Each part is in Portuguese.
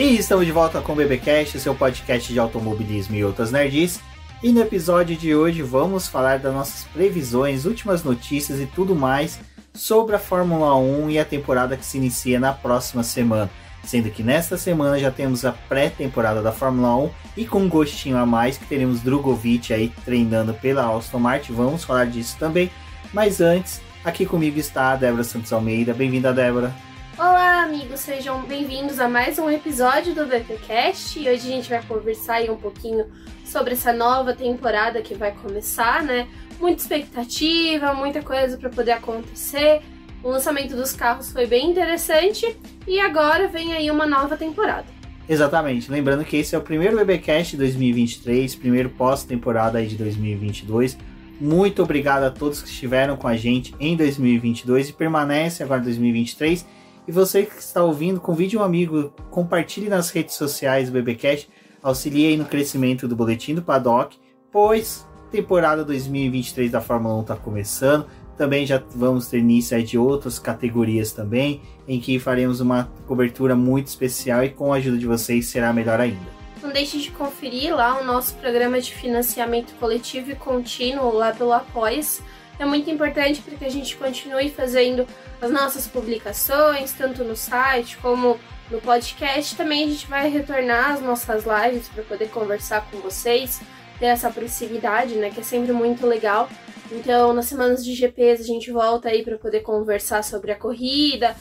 E estamos de volta com o BBcast, seu podcast de automobilismo e outras nerds. E no episódio de hoje vamos falar das nossas previsões, últimas notícias e tudo mais sobre a Fórmula 1 e a temporada que se inicia na próxima semana. Sendo que nesta semana já temos a pré-temporada da Fórmula 1 e com um gostinho a mais que teremos Drugovich aí treinando pela Aston Martin. Vamos falar disso também. Mas antes, aqui comigo está a Débora Santos Almeida. Bem-vinda, Débora. Olá, amigos, sejam bem-vindos a mais um episódio do BBcast. E hoje a gente vai conversar aí um pouquinho sobre essa nova temporada que vai começar, né? Muita expectativa, muita coisa para poder acontecer. O lançamento dos carros foi bem interessante e agora vem aí uma nova temporada. Exatamente, lembrando que esse é o primeiro BBcast de 2023, primeiro pós-temporada aí de 2022. Muito obrigado a todos que estiveram com a gente em 2022 e permanece agora em 2023. E você que está ouvindo, convide um amigo, compartilhe nas redes sociais do BBcast, auxilie aí no crescimento do Boletim do Paddock, pois temporada 2023 da Fórmula 1 está começando. Também já vamos ter início aí de outras categorias também, em que faremos uma cobertura muito especial e com a ajuda de vocês será melhor ainda. Não deixe de conferir lá o nosso programa de financiamento coletivo e contínuo lá pelo Apoia-se. É muito importante para que a gente continue fazendo as nossas publicações, tanto no site como no podcast. Também a gente vai retornar às nossas lives para poder conversar com vocês, ter essa proximidade, né, que é sempre muito legal. Então, nas semanas de GPs a gente volta aí para poder conversar sobre a corrida,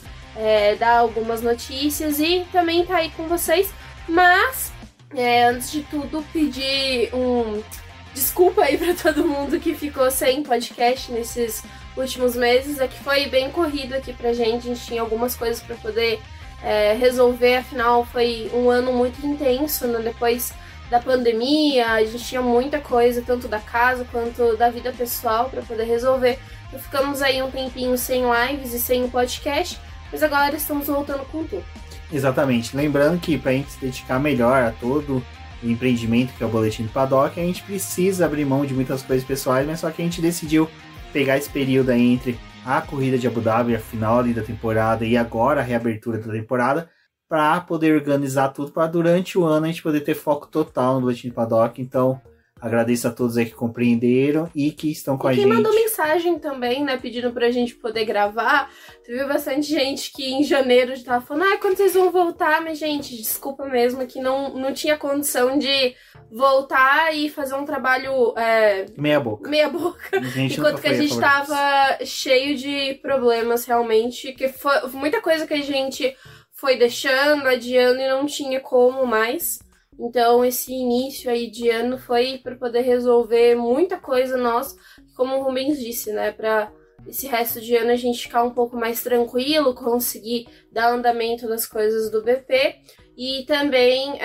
dar algumas notícias e também tá aí com vocês. Mas, antes de tudo, pedir desculpa aí para todo mundo que ficou sem podcast nesses últimos meses. É que foi bem corrido aqui pra gente, a gente tinha algumas coisas para poder resolver, afinal foi um ano muito intenso, né? Depois da pandemia, a gente tinha muita coisa, tanto da casa quanto da vida pessoal para poder resolver. Então ficamos aí um tempinho sem lives e sem o podcast, mas agora estamos voltando com tudo. Exatamente, lembrando que para a gente se dedicar melhor a todo o empreendimento que é o Boletim do Paddock, a gente precisa abrir mão de muitas coisas pessoais, mas só que a gente decidiu pegar esse período aí entre a corrida de Abu Dhabi, a final ali da temporada e agora a reabertura da temporada, para poder organizar tudo, para durante o ano a gente poder ter foco total no Boletim do Paddock. Então, agradeço a todos aí que compreenderam e que estão com a gente. E quem mandou mensagem também, né, pedindo pra gente poder gravar. Teve bastante gente que em janeiro já tava falando, quando vocês vão voltar? Mas, gente, desculpa mesmo, que não tinha condição de voltar e fazer um trabalho... Meia boca. Enquanto que a gente tava cheio de problemas, realmente, que foi muita coisa que a gente foi deixando, adiando e não tinha como mais. Então esse início aí de ano foi para poder resolver muita coisa nossa, como o Rubens disse, né, para esse resto de ano a gente ficar um pouco mais tranquilo, conseguir dar andamento nas coisas do BP e também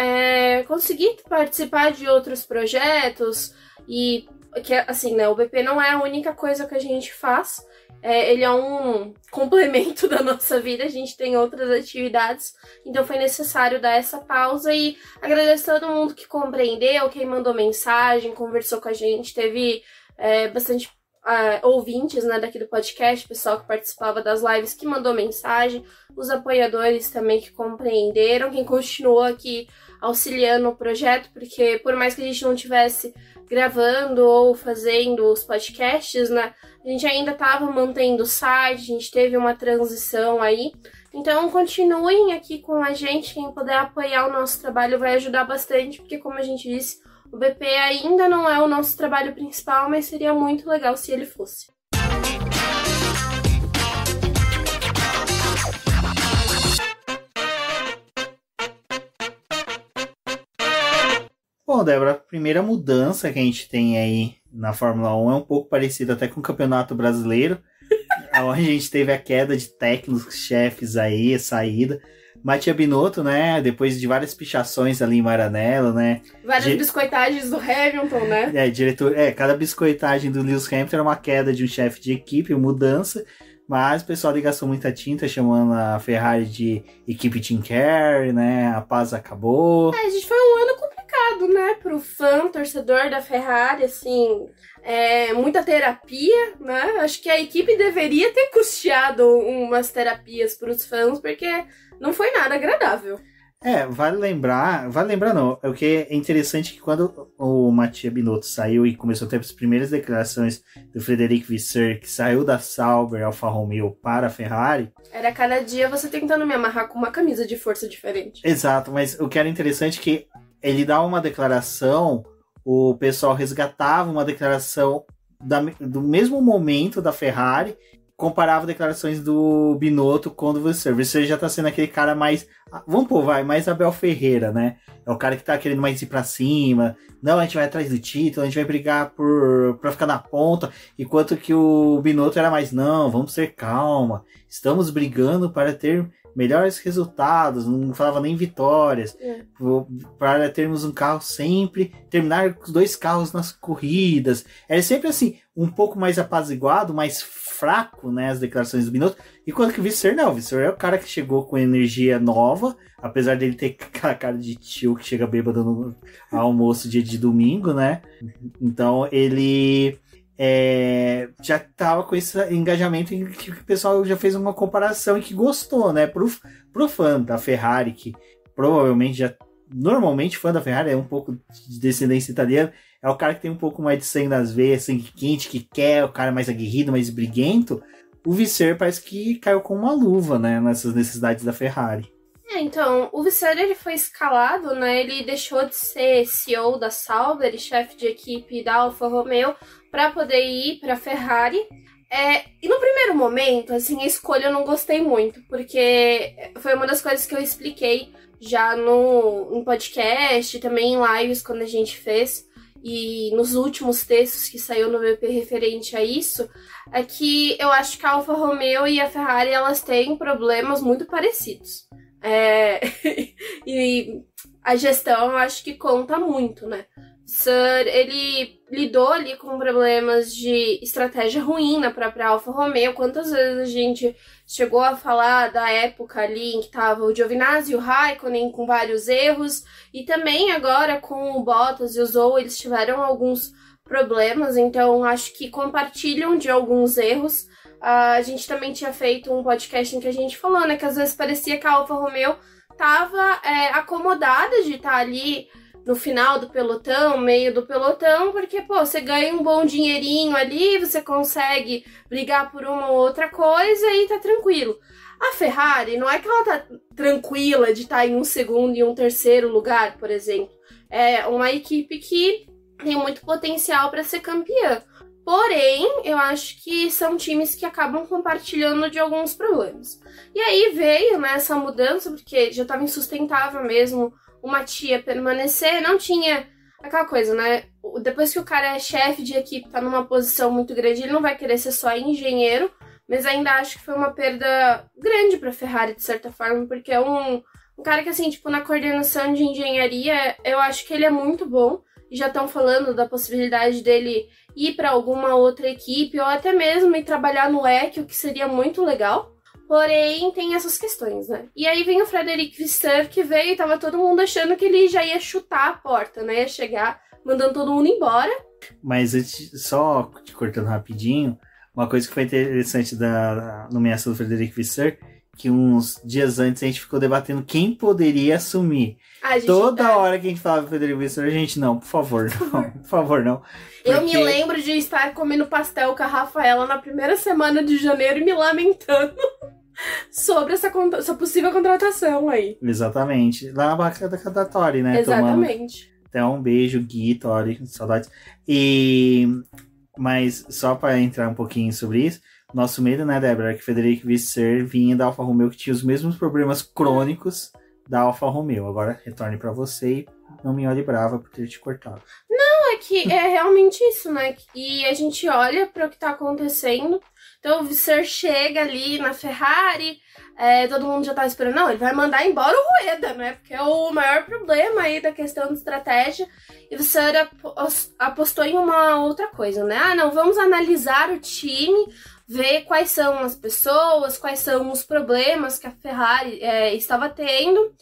conseguir participar de outros projetos e que assim, né, o BP não é a única coisa que a gente faz. Ele é um complemento da nossa vida, a gente tem outras atividades, então foi necessário dar essa pausa e agradecer a todo mundo que compreendeu, quem mandou mensagem, conversou com a gente, teve bastante ouvintes, né, daqui do podcast, pessoal que participava das lives que mandou mensagem, os apoiadores também que compreenderam, quem continuou aqui auxiliando o projeto, porque por mais que a gente não tivesse gravando ou fazendo os podcasts, né, a gente ainda estava mantendo o site, a gente teve uma transição aí. Então continuem aqui com a gente, quem puder apoiar o nosso trabalho vai ajudar bastante, porque como a gente disse, o BP ainda não é o nosso trabalho principal, mas seria muito legal se ele fosse. Bom, Débora, a primeira mudança que a gente tem aí na Fórmula 1 é um pouco parecida até com o Campeonato Brasileiro, onde a gente teve a queda de técnicos, chefes aí, a saída. Mattia Binotto, né, depois de várias pichações ali em Maranello, né. Várias biscoitagens do Hamilton, né. Cada biscoitagem do Lewis Hamilton era uma queda de um chefe de equipe, mudança. Mas o pessoal ali gastou muita tinta, chamando a Ferrari de equipe Team Care, né, a paz acabou. A gente foi um ano complicado, né, pro fã, torcedor da Ferrari, assim, muita terapia, né, acho que a equipe deveria ter custeado umas terapias pros fãs, porque não foi nada agradável. Vale lembrar não, o que é interessante que quando o Mattia Binotto saiu e começou a ter as primeiras declarações do Frederic Vasseur, que saiu da Sauber Alfa Romeo para a Ferrari... Era cada dia você tentando me amarrar com uma camisa de força diferente. Exato, mas o que era interessante é que ele dá uma declaração, o pessoal resgatava uma declaração do mesmo momento da Ferrari, comparava declarações do Binotto com o do Vasseur. O Vasseur já tá sendo aquele cara mais... Vamos pôr, mais Abel Ferreira, né? É o cara que tá querendo mais ir pra cima. Não, a gente vai atrás do título, a gente vai brigar pra ficar na ponta. Enquanto que o Binotto era mais, não, vamos ter calma. Estamos brigando para ter melhores resultados. Não falava nem vitórias. Para termos um carro sempre... Terminar com os 2 carros nas corridas. Era sempre assim, um pouco mais apaziguado, mais fraco, né, as declarações do Binotto, enquanto que o Vasseur não, o Vasseur é o cara que chegou com energia nova, apesar dele ter aquela cara de tio que chega bêbado no almoço dia de domingo, né, então ele já tava com esse engajamento em que o pessoal já fez uma comparação e que gostou, né, pro fã da Ferrari, que provavelmente normalmente fã da Ferrari é um pouco de descendência italiana, é o cara que tem um pouco mais de sangue nas veias, sangue quente, que quer, o cara mais aguerrido, mais briguento. O Vasseur parece que caiu com uma luva, né, nessas necessidades da Ferrari. Então, o Vasseur, ele foi escalado, né, ele deixou de ser CEO da Sauber e chefe de equipe da Alfa Romeo para poder ir para a Ferrari. E no primeiro momento, assim, a escolha eu não gostei muito, porque foi uma das coisas que eu expliquei já no podcast, também em lives quando a gente fez, e nos últimos textos que saiu no VP referente a isso, é que eu acho que a Alfa Romeo e a Ferrari, elas têm problemas muito parecidos. E a gestão, eu acho que conta muito, né? Sir, ele lidou ali com problemas de estratégia ruim na própria Alfa Romeo. Quantas vezes a gente chegou a falar da época ali em que tava o Giovinazzi e o Raikkonen com vários erros, e também agora com o Bottas e o Zhou, eles tiveram alguns problemas, então acho que compartilham de alguns erros. A gente também tinha feito um podcast em que a gente falou, né, que às vezes parecia que a Alfa Romeo tava acomodada de estar ali no final do pelotão, meio do pelotão, porque, pô, você ganha um bom dinheirinho ali, você consegue brigar por uma ou outra coisa e tá tranquilo. A Ferrari, não é que ela tá tranquila de estar em um segundo e um terceiro lugar, por exemplo. É uma equipe que tem muito potencial para ser campeã. Porém, eu acho que são times que acabam compartilhando de alguns problemas. E aí veio, né, essa mudança, porque já estava insustentável mesmo o Mattia permanecer, não tinha aquela coisa, né? Depois que o cara é chefe de equipe, tá numa posição muito grande, ele não vai querer ser só engenheiro, mas ainda acho que foi uma perda grande pra Ferrari, de certa forma, porque é um cara que, assim, tipo, na coordenação de engenharia, eu acho que ele é muito bom, e já estão falando da possibilidade dele ir para alguma outra equipe, ou até mesmo ir trabalhar no EC, o que seria muito legal. Porém, tem essas questões, né? E aí vem o Frederic Vasseur, que veio e tava todo mundo achando que ele já ia chutar a porta, né? Ia chegar mandando todo mundo embora. Mas só te cortando rapidinho, uma coisa que foi interessante da nomeação do Frederic Vasseur, que uns dias antes a gente ficou debatendo quem poderia assumir. Toda hora que a gente falava do Frederic Vasseur, a gente, não, por favor, não, por favor, não. Porque... Eu me lembro de estar comendo pastel com a Rafaela na primeira semana de janeiro e me lamentando sobre essa possível contratação aí. Exatamente. Lá na barraca da Tori, né? Exatamente. Então, um beijo, Gui, Tori, saudades. Mas só para entrar um pouquinho sobre isso, nosso medo, né, Débora, é que Frederic Vasseur vinha da Alfa Romeo, que tinha os mesmos problemas crônicos da Alfa Romeo. Agora retorne para você e não me olhe brava por ter te cortado. Não, é que é realmente isso, né? E a gente olha para o que tá acontecendo. Então o Vasseur chega ali na Ferrari, todo mundo já tá esperando. Não, ele vai mandar embora o Rueda, né? Porque é o maior problema aí da questão de estratégia. E o Vasseur apostou em uma outra coisa, né? Ah, não, vamos analisar o time, ver quais são as pessoas, quais são os problemas que a Ferrari estava tendo.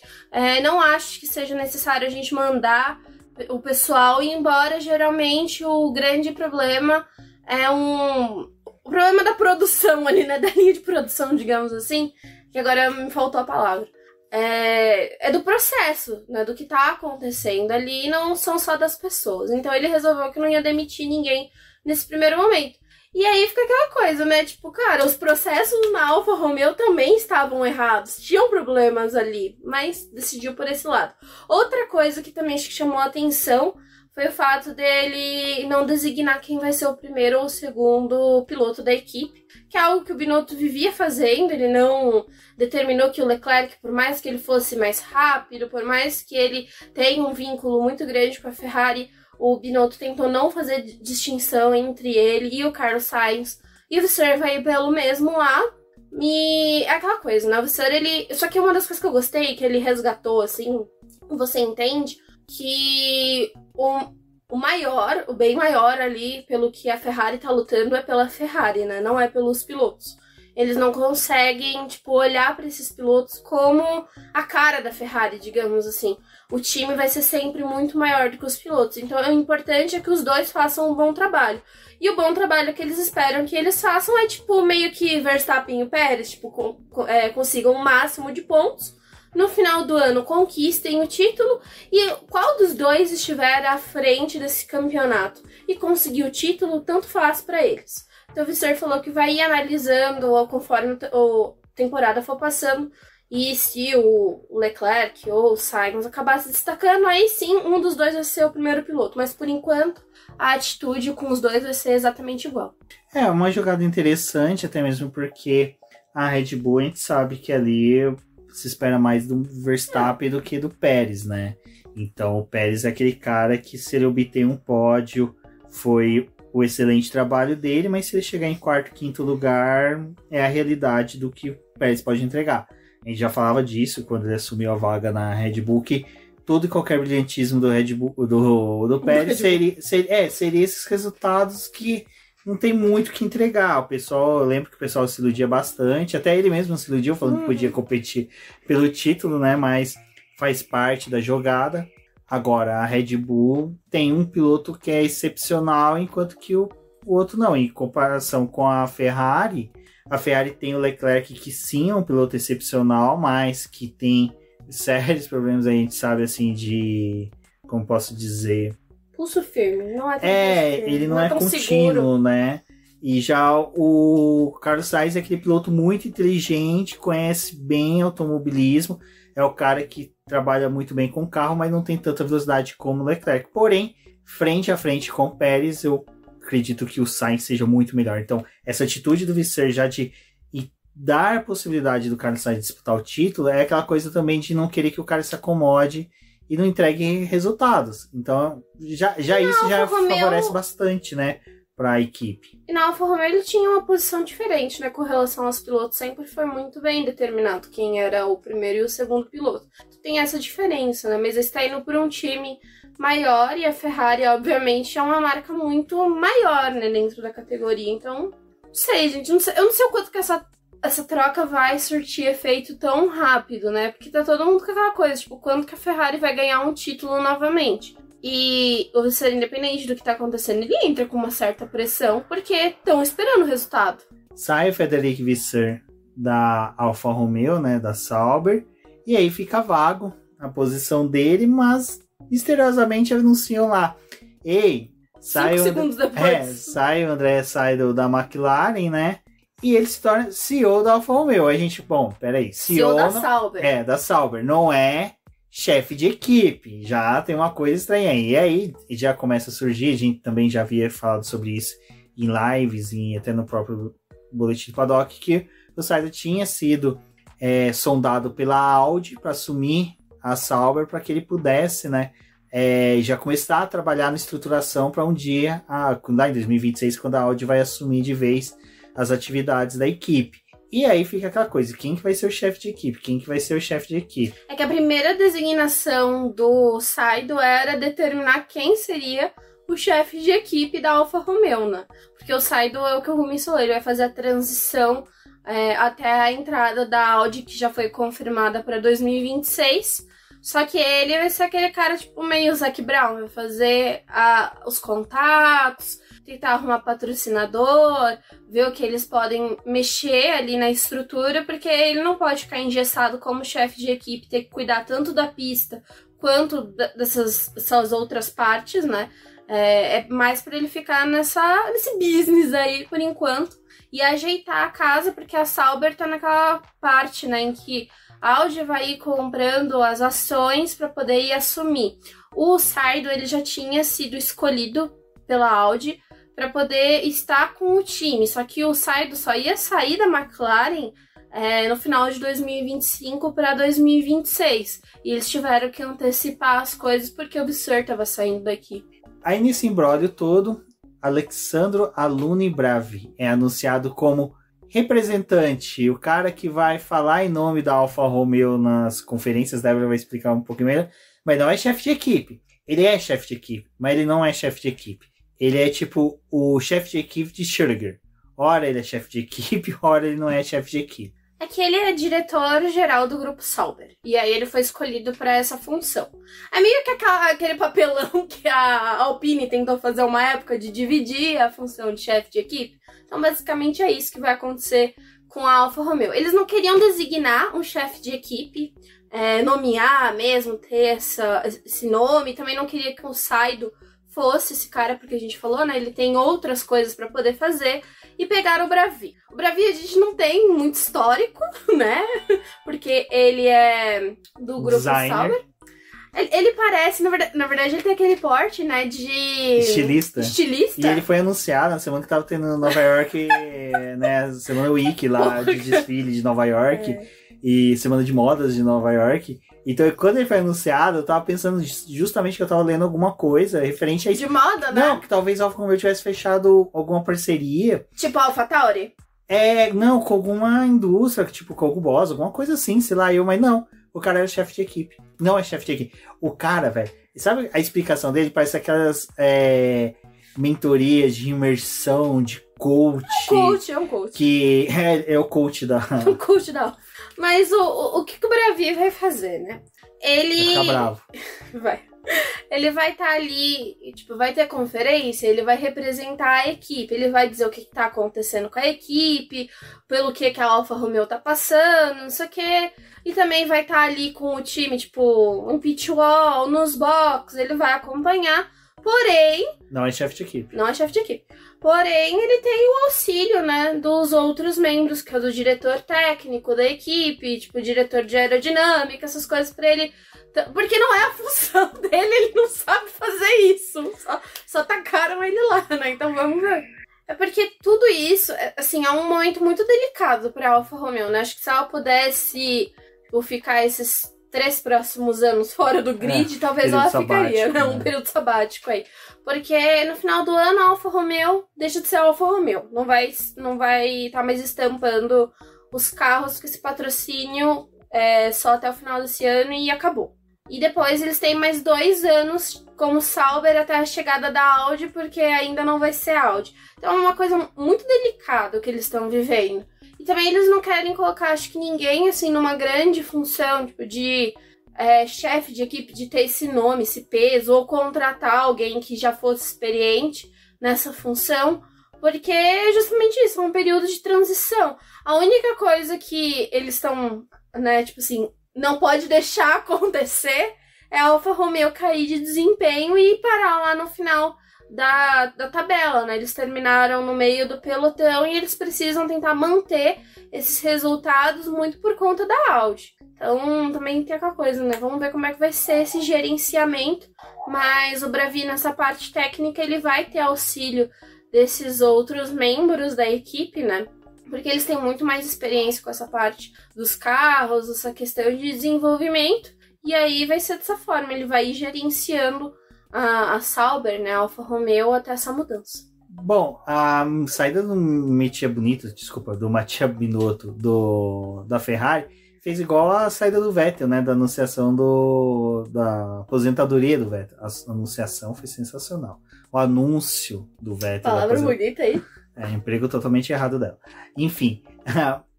Não acho que seja necessário a gente mandar o pessoal ir embora. Geralmente o grande problema é o problema da produção ali, né? Da linha de produção, digamos assim, que agora me faltou a palavra. é do processo, né? Do que tá acontecendo ali, não são só das pessoas. Então ele resolveu que não ia demitir ninguém nesse primeiro momento. E aí fica aquela coisa, né? Tipo, cara, os processos na Alfa Romeo também estavam errados. Tinham problemas ali, mas decidiu por esse lado. Outra coisa que também chamou a atenção foi o fato dele não designar quem vai ser o primeiro ou o segundo piloto da equipe, que é algo que o Binotto vivia fazendo. Ele não determinou que o Leclerc, por mais que ele fosse mais rápido, por mais que ele tenha um vínculo muito grande com a Ferrari, o Binotto tentou não fazer distinção entre ele e o Carlos Sainz. E o Visser vai pelo mesmo lá. E é aquela coisa, né? O Visser, ele... Só que uma das coisas que eu gostei, que ele resgatou, assim, você entende que o maior, o bem maior ali, pelo que a Ferrari tá lutando, é pela Ferrari, né? Não é pelos pilotos. Eles não conseguem, tipo, olhar para esses pilotos como a cara da Ferrari, digamos assim. O time vai ser sempre muito maior do que os pilotos. Então, o importante é que os dois façam um bom trabalho. E o bom trabalho que eles esperam que eles façam é, tipo, meio que Verstappen e o Pérez, tipo, consigam o máximo de pontos. No final do ano, conquistem o título. E qual dos dois estiver à frente desse campeonato e conseguir o título, tanto faz para eles. Então o Visser falou que vai ir analisando conforme a temporada for passando. E se o Leclerc ou o Sainz acabar se destacando, aí sim, um dos dois vai ser o primeiro piloto. Mas por enquanto, a atitude com os dois vai ser exatamente igual. É uma jogada interessante, até mesmo porque a Red Bull, a gente sabe que ali se espera mais do Verstappen do que do Pérez, né? Então o Pérez é aquele cara que, se ele obter um pódio, foi o excelente trabalho dele, mas se ele chegar em quarto, quinto lugar, é a realidade do que o Pérez pode entregar. A gente já falava disso quando ele assumiu a vaga na Red Bull, que todo e qualquer brilhantismo do Red Bull, do Pérez seria esses resultados que não tem muito o que entregar. Eu lembro que o pessoal se iludia bastante, até ele mesmo se iludiu, falando que podia competir pelo título, né? Mas faz parte da jogada. Agora, a Red Bull tem um piloto que é excepcional, enquanto que o outro não. Em comparação com a Ferrari tem o Leclerc, que sim é um piloto excepcional, mas que tem sérios problemas, a gente sabe, assim, de... Como posso dizer? Pulso firme, não é tão firme, ele não é contínuo, seguro, né? E já o Carlos Sainz é aquele piloto muito inteligente, conhece bem automobilismo, é o cara que trabalha muito bem com o carro, mas não tem tanta velocidade como o Leclerc. Porém, frente a frente com o Pérez, eu acredito que o Sainz seja muito melhor. Então, essa atitude do Visser já de dar a possibilidade do Carlos Sainz disputar o título é aquela coisa também de não querer que o cara se acomode e não entregue resultados. Então, já isso já favorece bastante, né, para a equipe. E na Alfa Romeo ele tinha uma posição diferente, né, com relação aos pilotos. Sempre foi muito bem determinado quem era o primeiro e o segundo piloto. Tem essa diferença, né, mas ele está indo por um time maior e a Ferrari, obviamente, é uma marca muito maior, né, dentro da categoria. Então, não sei, gente, eu não sei o quanto que essa troca vai surtir efeito tão rápido, né? Porque tá todo mundo com aquela coisa, tipo, quando que a Ferrari vai ganhar um título novamente? E o Visser, independente do que tá acontecendo, ele entra com uma certa pressão, porque estão esperando o resultado. Sai o Frederic Visser da Alfa Romeo, né, da Sauber, e aí fica vago a posição dele, mas misteriosamente anunciam lá: ei, sai 5 segundos depois. Sai o André Seidel da McLaren, né? E ele se torna CEO da Alfa Romeo. A gente, peraí. CEO da Sauber. Da Sauber. Não é chefe de equipe. Já tem uma coisa estranha aí. E aí já começa a surgir, a gente também já havia falado sobre isso em lives e até no próprio Boletim do Paddock, que o Seidel tinha sido sondado pela Audi para assumir a Sauber, para que ele pudesse, né, já começar a trabalhar na estruturação para um dia, lá em 2026, quando a Audi vai assumir de vez as atividades da equipe. E aí fica aquela coisa, quem que vai ser o chefe de equipe? Quem que vai ser o chefe de equipe? É que a primeira designação do Seidel era determinar quem seria o chefe de equipe da Alfa Romeo, né? Porque o Seidel é o que o Rumi falou, ele vai fazer a transição até a entrada da Audi, que já foi confirmada para 2026. Só que ele vai ser aquele cara, tipo, meio Zac Brown, vai fazer os contatos, tentar arrumar patrocinador, ver o que eles podem mexer ali na estrutura, porque ele não pode ficar engessado como chefe de equipe, ter que cuidar tanto da pista quanto dessas outras partes, né? É mais para ele ficar nesse business aí por enquanto e ajeitar a casa, porque a Sauber tá naquela parte, né, em que a Audi vai ir comprando as ações para poder ir assumir. O Seidl, ele já tinha sido escolhido pela Audi para poder estar com o time, só que o Seidl só ia sair da McLaren no final de 2025 para 2026. E eles tiveram que antecipar as coisas porque o Vasseur estava saindo da equipe. Aí nesse imbróglio todo, Alessandro Alunni Bravi é anunciado como representante, o cara que vai falar em nome da Alfa Romeo nas conferências, Débora vai explicar um pouquinho melhor, mas não é chefe de equipe. Ele é chefe de equipe, mas ele não é chefe de equipe. Ele é tipo o chefe de equipe de Schrödinger. Ora ele é chefe de equipe, ora ele não é chefe de equipe. É que ele é diretor-geral do grupo Sauber. E aí ele foi escolhido para essa função. É meio que aquele papelão que a Alpine tentou fazer uma época de dividir a função de chefe de equipe. Então, basicamente, é isso que vai acontecer com a Alfa Romeo. Eles não queriam designar um chefe de equipe, nomear mesmo, ter esse nome. Também não queria que o Seidl fosse esse cara, porque a gente falou, né? Ele tem outras coisas para poder fazer. E pegaram o Bravi. O Bravi a gente não tem muito histórico, né? Porque ele é do grupo Sauber. Ele parece, na verdade, ele tem aquele porte, né, de... Estilista. E ele foi anunciado na semana que tava tendo em Nova York, né, semana Week lá, de desfile de Nova York, e semana de modas de Nova York. Então, quando ele foi anunciado, eu tava pensando justamente que eu tava lendo alguma coisa referente a isso. De moda, né? Não, que talvez a Alfa Romeo tivesse fechado alguma parceria. Tipo a AlphaTauri? Não, com alguma indústria, tipo com o Boss, alguma coisa assim, sei lá, mas não. O cara era chefe de equipe. Não é chefe de equipe. O cara, velho, sabe a explicação dele? Parece aquelas mentorias de imersão, de coach. É um coach. Que é o coach da... O coach da... Mas o que o Bravi vai fazer, né? Ele... Vai ficar bravo. Vai. Ele vai estar ali, tipo, vai ter conferência, ele vai representar a equipe, ele vai dizer o que tá acontecendo com a equipe, pelo que a Alfa Romeo tá passando, não sei o que. E também vai estar ali com o time, tipo, um pit wall, nos boxes, ele vai acompanhar. Porém... Não é chefe de equipe. Não é chefe de equipe. Porém, ele tem o auxílio, né, dos outros membros, que é o do diretor técnico da equipe, tipo, diretor de aerodinâmica, essas coisas pra ele... Porque não é a função dele, ele não sabe fazer isso. Só tacaram ele lá, né? Então vamos ver. É porque tudo isso, assim, é um momento muito delicado pra Alfa Romeo, né? Acho que se ela pudesse ficar esses 3 próximos anos fora do grid, talvez ela ficaria, né? Um período sabático aí. Porque no final do ano a Alfa Romeo deixa de ser a Alfa Romeo. Não vai tá mais estampando os carros com esse patrocínio só até o final desse ano e acabou. E depois eles têm mais 2 anos como Sauber até a chegada da Audi, porque ainda não vai ser Audi. Então é uma coisa muito delicada que eles estão vivendo. E também eles não querem colocar, acho que ninguém, assim, numa grande função, tipo, de chefe de equipe, de ter esse nome, esse peso, ou contratar alguém que já fosse experiente nessa função, porque é justamente isso, é um período de transição. A única coisa que eles estão, né, tipo assim, não pode deixar acontecer é a Alfa Romeo cair de desempenho e parar lá no final da tabela, né? Eles terminaram no meio do pelotão e eles precisam tentar manter esses resultados muito por conta da Audi. Então, também tem aquela coisa, né? Vamos ver como é que vai ser esse gerenciamento, mas o Bravi, nessa parte técnica, ele vai ter auxílio desses outros membros da equipe, né? Porque eles têm muito mais experiência com essa parte dos carros, essa questão de desenvolvimento, e aí vai ser dessa forma, ele vai ir gerenciando a Sauber, né, a Alfa Romeo, até essa mudança. Bom, a saída do Mattia Binotto da Ferrari fez igual a saída do Vettel, né, da anunciação da aposentadoria do Vettel. A anunciação foi sensacional. O anúncio do Vettel. Palavra bonita aí. Emprego totalmente errado dela. Enfim,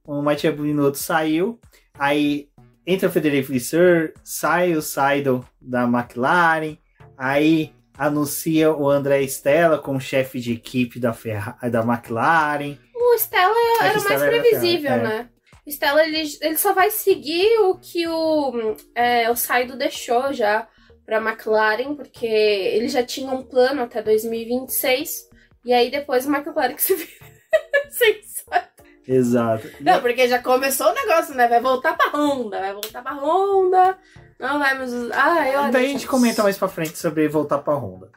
o Mattia Binotto saiu, aí entra o Federico Vasseur, sai o Seidl da McLaren, aí anuncia o André Stella como chefe de equipe da McLaren. O Stella era o mais previsível, né? O Stella, ele só vai seguir o que o Saido deixou já pra McLaren, porque ele já tinha um plano até 2026, e aí depois a McLaren que se vira. Exato. Não, porque já começou o negócio, né? Vai voltar pra Honda. Não vai mais usar. Daí a gente comenta mais pra frente sobre voltar pra Honda.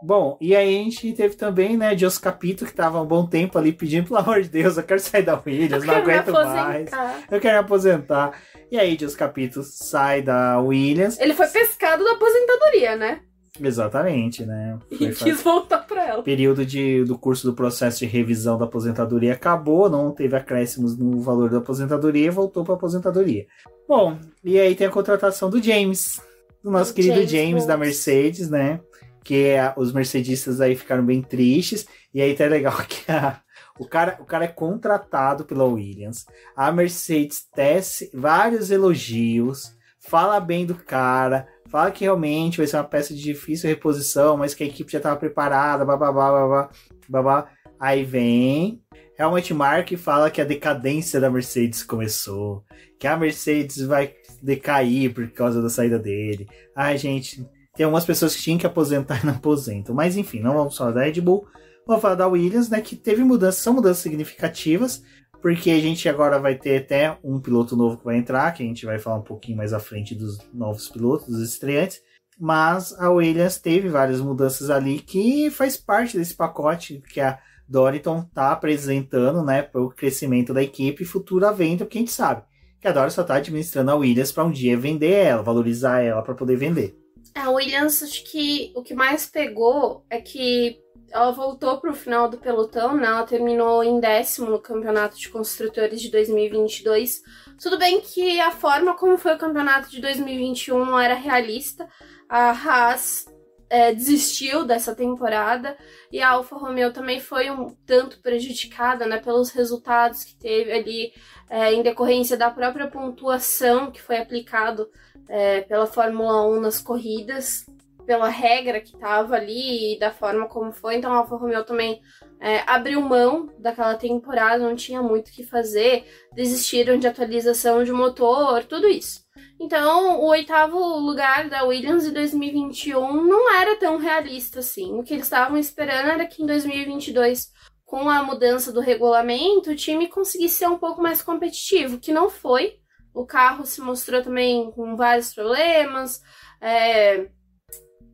Bom, e aí a gente teve também, né, Jos Capito, que tava há um bom tempo ali pedindo, pelo amor de Deus, eu quero sair da Williams, não aguento mais. Eu quero me aposentar. E aí Jos Capito sai da Williams. Ele foi pescado da aposentadoria, né? Exatamente, né? E quis voltar pra ela. O período do curso do processo de revisão da aposentadoria acabou, não teve acréscimos no valor da aposentadoria e voltou pra aposentadoria. Bom, e aí tem a contratação do James, do nosso querido James da Mercedes, né? Que os mercedistas aí ficaram bem tristes. E aí tá legal que o cara é contratado pela Williams. A Mercedes tece vários elogios, fala bem do cara, fala que realmente vai ser uma peça de difícil reposição, mas que a equipe já estava preparada, babá. Aí vem Helmut Marko e fala que a decadência da Mercedes começou, que a Mercedes vai decair por causa da saída dele. Ai, gente, tem algumas pessoas que tinham que aposentar e não aposentam. Mas enfim, não vamos falar da Red Bull, vamos falar da Williams, né, que teve são mudanças significativas, porque a gente agora vai ter até um piloto novo que vai entrar, que a gente vai falar um pouquinho mais à frente dos novos pilotos, dos estreantes, mas a Williams teve várias mudanças ali que faz parte desse pacote que a Dorilton está apresentando, né, para o crescimento da equipe e futura venda, porque a gente sabe que a Dorilton só está administrando a Williams para um dia vender ela, valorizar ela para poder vender. A Williams, acho que o que mais pegou é que ela voltou para o final do pelotão, né? Ela terminou em 10º no Campeonato de Construtores de 2022. Tudo bem que a forma como foi o campeonato de 2021 não era realista. A Haas desistiu dessa temporada e a Alfa Romeo também foi um tanto prejudicada, né, pelos resultados que teve ali em decorrência da própria pontuação que foi aplicado pela Fórmula 1 nas corridas, pela regra que estava ali e da forma como foi. Então a Alfa Romeo também abriu mão daquela temporada, não tinha muito o que fazer, desistiram de atualização de motor, tudo isso. Então, o 8º lugar da Williams em 2021 não era tão realista assim. O que eles estavam esperando era que em 2022, com a mudança do regulamento, o time conseguisse ser um pouco mais competitivo, que não foi. O carro se mostrou também com vários problemas.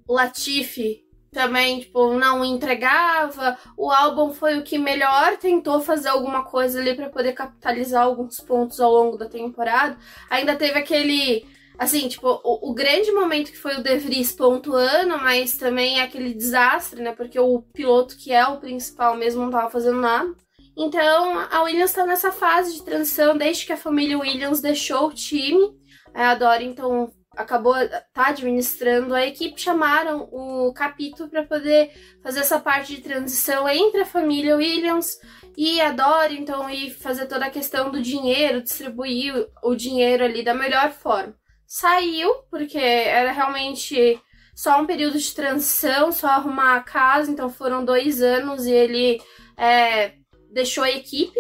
O Latifi também, não entregava. O Albon foi o que melhor tentou fazer alguma coisa ali para poder capitalizar alguns pontos ao longo da temporada. Ainda teve aquele, o grande momento que foi o De Vries pontuando, mas também aquele desastre, né? Porque o piloto que é o principal mesmo não tava fazendo nada. Então, a Williams tá nessa fase de transição desde que a família Williams deixou o time. A Dorilton acabou administrando a equipe, chamaram o Capito para poder fazer essa parte de transição entre a família Williams e a Dorilton e fazer toda a questão do dinheiro, distribuir o dinheiro ali da melhor forma. Saiu, porque era realmente só um período de transição, só arrumar a casa, então foram 2 anos e ele deixou a equipe.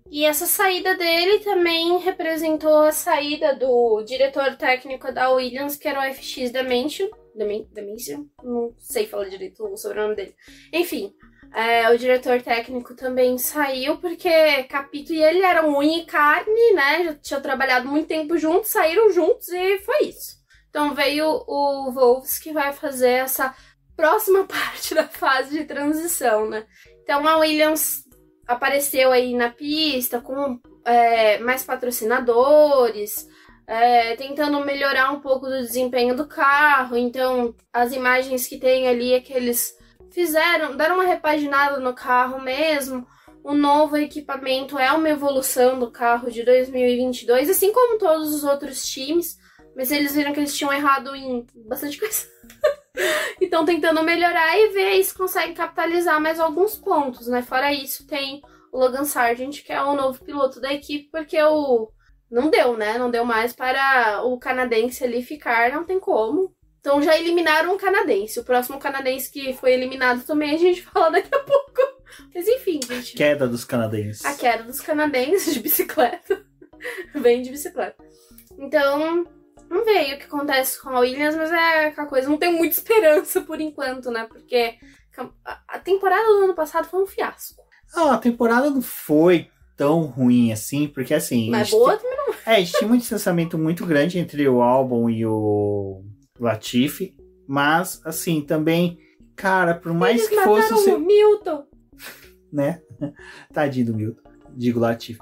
E essa saída dele também representou a saída do diretor técnico da Williams, que era o FX Dimension, não sei falar direito o sobrenome dele. Enfim, o diretor técnico também saiu, porque Capito e ele eram unha e carne, né? Já tinham trabalhado muito tempo juntos, saíram juntos e foi isso. Então veio o Wolffs, que vai fazer essa próxima parte da fase de transição, né? Então a Williams apareceu aí na pista com mais patrocinadores, tentando melhorar um pouco do desempenho do carro. Então, as imagens que tem ali é que eles deram uma repaginada no carro mesmo. O novo equipamento é uma evolução do carro de 2022, assim como todos os outros times, mas eles viram que eles tinham errado em bastante coisa. Então, tentando melhorar e ver se conseguem capitalizar mais alguns pontos, né? Fora isso, tem o Logan Sargent, que é o novo piloto da equipe, porque não deu, né? Não deu mais para o canadense ali ficar, não tem como. Então já eliminaram um canadense. O próximo canadense que foi eliminado também a gente fala daqui a pouco. Mas enfim, gente. Queda dos canadenses. A queda dos canadenses de bicicleta. Vem de bicicleta. Então, vamos ver aí o que acontece com a Williams, mas é aquela coisa, não tenho muita esperança por enquanto, né? Porque a temporada do ano passado foi um fiasco. A temporada não foi tão ruim assim, porque assim... Mas boa também não. A gente tinha um distanciamento muito grande entre o Albon e o Latifi, mas assim, também, cara, por mais Eles que fosse o Milton. Né? Tadinho do Milton, digo Latifi.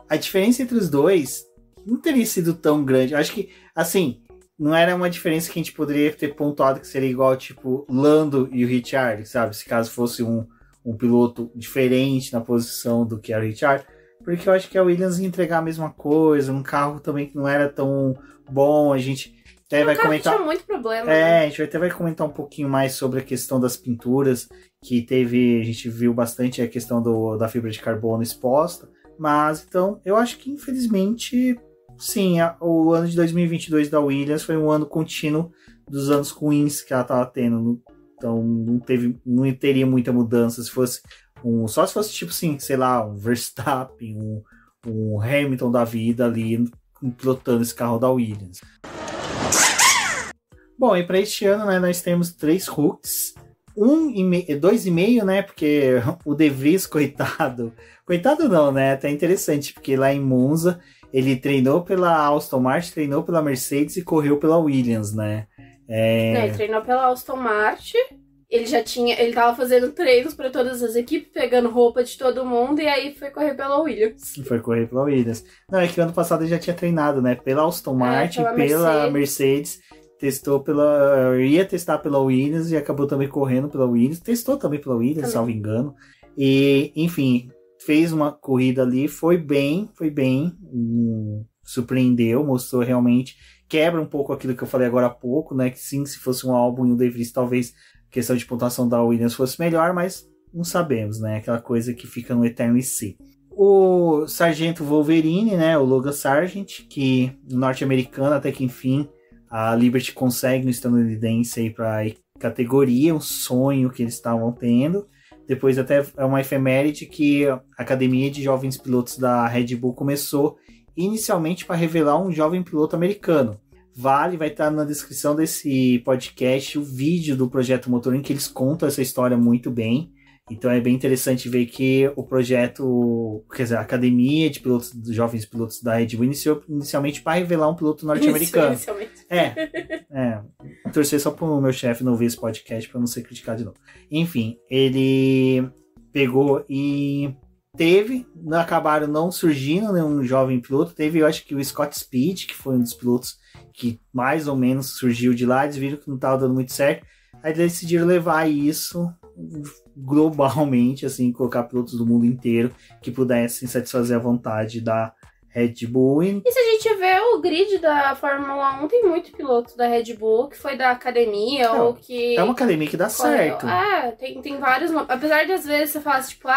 A diferença entre os dois não teria sido tão grande. Eu acho que, assim, não era uma diferença que a gente poderia ter pontuado que seria igual, tipo, Lando e o Ricciardo, sabe? Se caso fosse um piloto diferente na posição do que era o Ricciardo. Porque eu acho que a Williams ia entregar a mesma coisa, um carro também que não era tão bom. A gente até vai comentar. Tinha muito problema. Né? A gente até vai comentar um pouquinho mais sobre a questão das pinturas, que a gente viu bastante a questão da fibra de carbono exposta. Mas, então, eu acho que, infelizmente, sim, o ano de 2022 da Williams foi um ano contínuo dos anos ruins que ela estava tendo. Então, não teria muita mudança se fosse só se fosse, tipo assim, sei lá, um Verstappen, um Hamilton da vida ali, pilotando esse carro da Williams. Bom, e para este ano, né, nós temos 3 rookies. 2,5, né? Porque o De Vries, coitado. Coitado não, né? Até interessante, porque lá em Monza ele treinou pela Aston Martin, treinou pela Mercedes e correu pela Williams, né? Ele treinou pela Aston Martin. Ele tava fazendo treinos para todas as equipes, pegando roupa de todo mundo, e aí foi correr pela Williams. Foi correr pela Williams. Não, é que ano passado ele já tinha treinado, né? Pela Aston Martin, pela Mercedes. Ia testar pela Williams e acabou também correndo pela Williams. Testou também pela Williams, salvo engano. E, enfim, fez uma corrida ali, foi bem, surpreendeu, mostrou realmente, quebra um pouco aquilo que eu falei agora há pouco, né? Que sim, se fosse um álbum e um De Vries, talvez a questão de pontuação da Williams fosse melhor, mas não sabemos, né? Aquela coisa que fica no eterno IC. O Sargento Wolverine, né? O Logan Sargent, que norte-americano até que enfim a Liberty consegue no estadunidense aí para categoria, um sonho que eles estavam tendo. Depois até é uma efeméride que a Academia de Jovens Pilotos da Red Bull começou inicialmente para revelar um jovem piloto americano. Vai estar na descrição desse podcast o vídeo do Projeto Motorinho, que eles contam essa história muito bem. Então é bem interessante ver que o projeto, quer dizer, a Academia de Pilotos, dos Jovens Pilotos da Red Bull iniciou inicialmente para revelar um piloto norte-americano. Torcer só pro meu chefe não ver esse podcast para não ser criticado de novo. Enfim, ele pegou e acabaram não surgindo nenhum jovem piloto. Teve, eu acho que o Scott Speed, que foi um dos pilotos que mais ou menos surgiu de lá. Eles viram que não estava dando muito certo. Aí eles decidiram levar isso globalmente, assim, colocar pilotos do mundo inteiro que pudessem satisfazer a vontade da Red Bull. E se a gente vê o grid da Fórmula 1, tem muito piloto da Red Bull que foi da academia ou que... É uma academia que dá certo. Tem vários... Apesar de às vezes você falar tipo,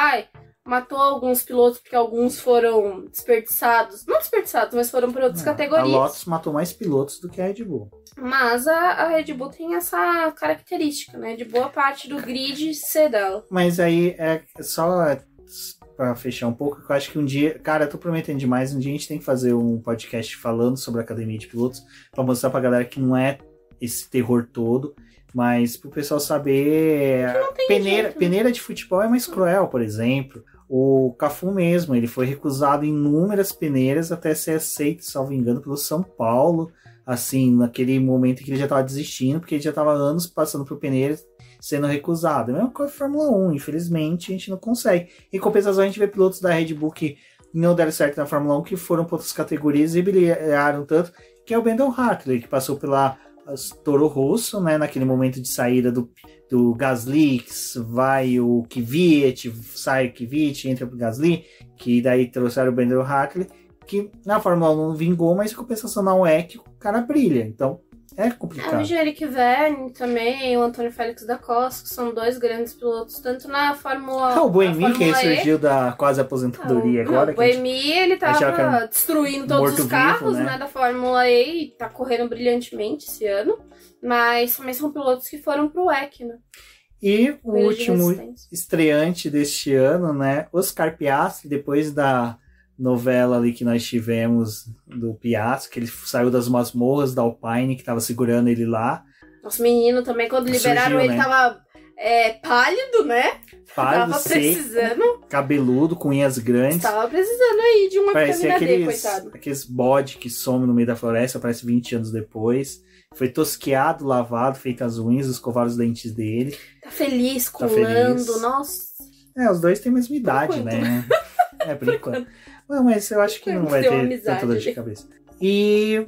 matou alguns pilotos porque alguns foram desperdiçados. Não desperdiçados, mas foram para outras categorias. A Lotus matou mais pilotos do que a Red Bull. Mas a Red Bull tem essa característica, né? De boa parte do grid ser dela. Mas aí é só pra fechar um pouco, eu acho que um dia... Cara, eu tô prometendo demais. Um dia a gente tem que fazer um podcast falando sobre a Academia de Pilotos pra mostrar pra galera que não é esse terror todo. Mas pro pessoal saber... Peneira de futebol é mais cruel, por exemplo. O Cafu mesmo, ele foi recusado em inúmeras peneiras até ser aceito, salvo engano, pelo São Paulo. Assim, naquele momento em que ele já estava desistindo, porque ele já estava anos passando por peneiras sendo recusado. É a mesma coisa da Fórmula 1, infelizmente a gente não consegue. Em compensação, a gente vê pilotos da Red Bull que não deram certo na Fórmula 1, que foram para outras categorias e brilharam tanto, que é o Brandon Hartley, que passou pela Toro Rosso, né, naquele momento de saída do Gasly, vai o Kvyat, sai o Kvyat, entra pro Gasly, que daí trouxeram o Brandon Hartley, que na Fórmula 1 não vingou, mas em compensação na WEC o cara brilha. Então, É complicado. O Eric Vergne também, o Antônio Félix da Costa, que são 2 grandes pilotos, tanto na Fórmula... O Boemi, que surgiu da quase aposentadoria agora. O Boemi, ele tava destruindo todos os carros, né, da Fórmula E, e tá correndo brilhantemente esse ano. Mas também são pilotos que foram pro WEC, né? E o último estreante deste ano, né, Oscar Piastri, depois da novela ali que nós tivemos do Piastri, que ele saiu das masmorras da Alpine, que tava segurando ele lá. Nosso menino também, quando liberaram ele, né? Tava pálido, né? Pálido, tava precisando. Cabeludo, com unhas grandes. Tava precisando aí de uma vitamina D, coitado. Aqueles bode que some no meio da floresta, aparece 20 anos depois. Foi tosqueado, lavado, feito as unhas, escovaram os dentes dele. Tá feliz, colando, nossa. Os dois têm a mesma idade, né? Por enquanto. Não, mas eu acho que não vai ter tanta dor de cabeça. E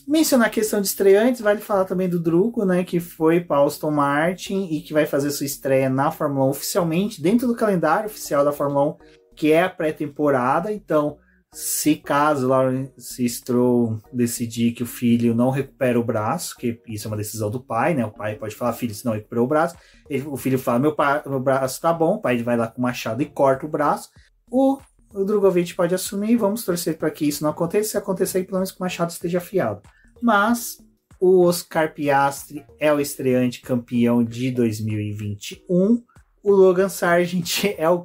mencionar a questão de estreantes, vale falar também do Drugo, né? Que foi para Aston Martin e que vai fazer sua estreia na Fórmula 1 oficialmente, dentro do calendário oficial da Fórmula 1, que é a pré-temporada. Então, se caso Lawrence Stroll decidir que o filho não recupera o braço, que isso é uma decisão do pai, né? O pai pode falar, filho, se não recuperou o braço. O filho fala, meu braço tá bom. O pai vai lá com o machado e corta o braço. O Drugovich pode assumir, vamos torcer para que isso não aconteça. Se acontecer, pelo menos que o machado esteja afiado. Mas o Oscar Piastri é o estreante campeão de 2021. O Logan Sargent é o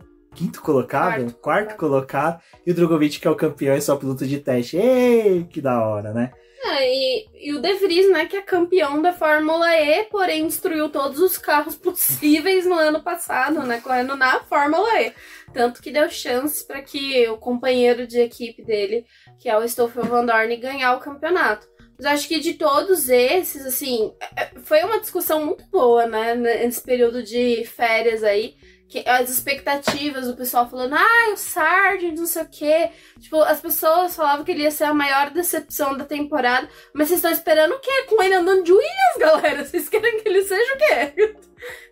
quarto colocado. E o Drugovich, que é o campeão, é só piloto de teste. Ei, que da hora, né? E o De Vries, né, que é campeão da Fórmula E, porém destruiu todos os carros possíveis no ano passado, né, correndo na Fórmula E. Tanto que deu chance para que o companheiro de equipe dele, que é o Stoffel Van Dorn, ganhar o campeonato. Mas acho que de todos esses, assim, foi uma discussão muito boa, né, nesse período de férias aí. As expectativas do pessoal falando, o Sargent, não sei o quê. Tipo, as pessoas falavam que ele ia ser a maior decepção da temporada. Mas vocês estão esperando o quê? Com ele andando de Williams, galera? Vocês querem que ele seja o quê?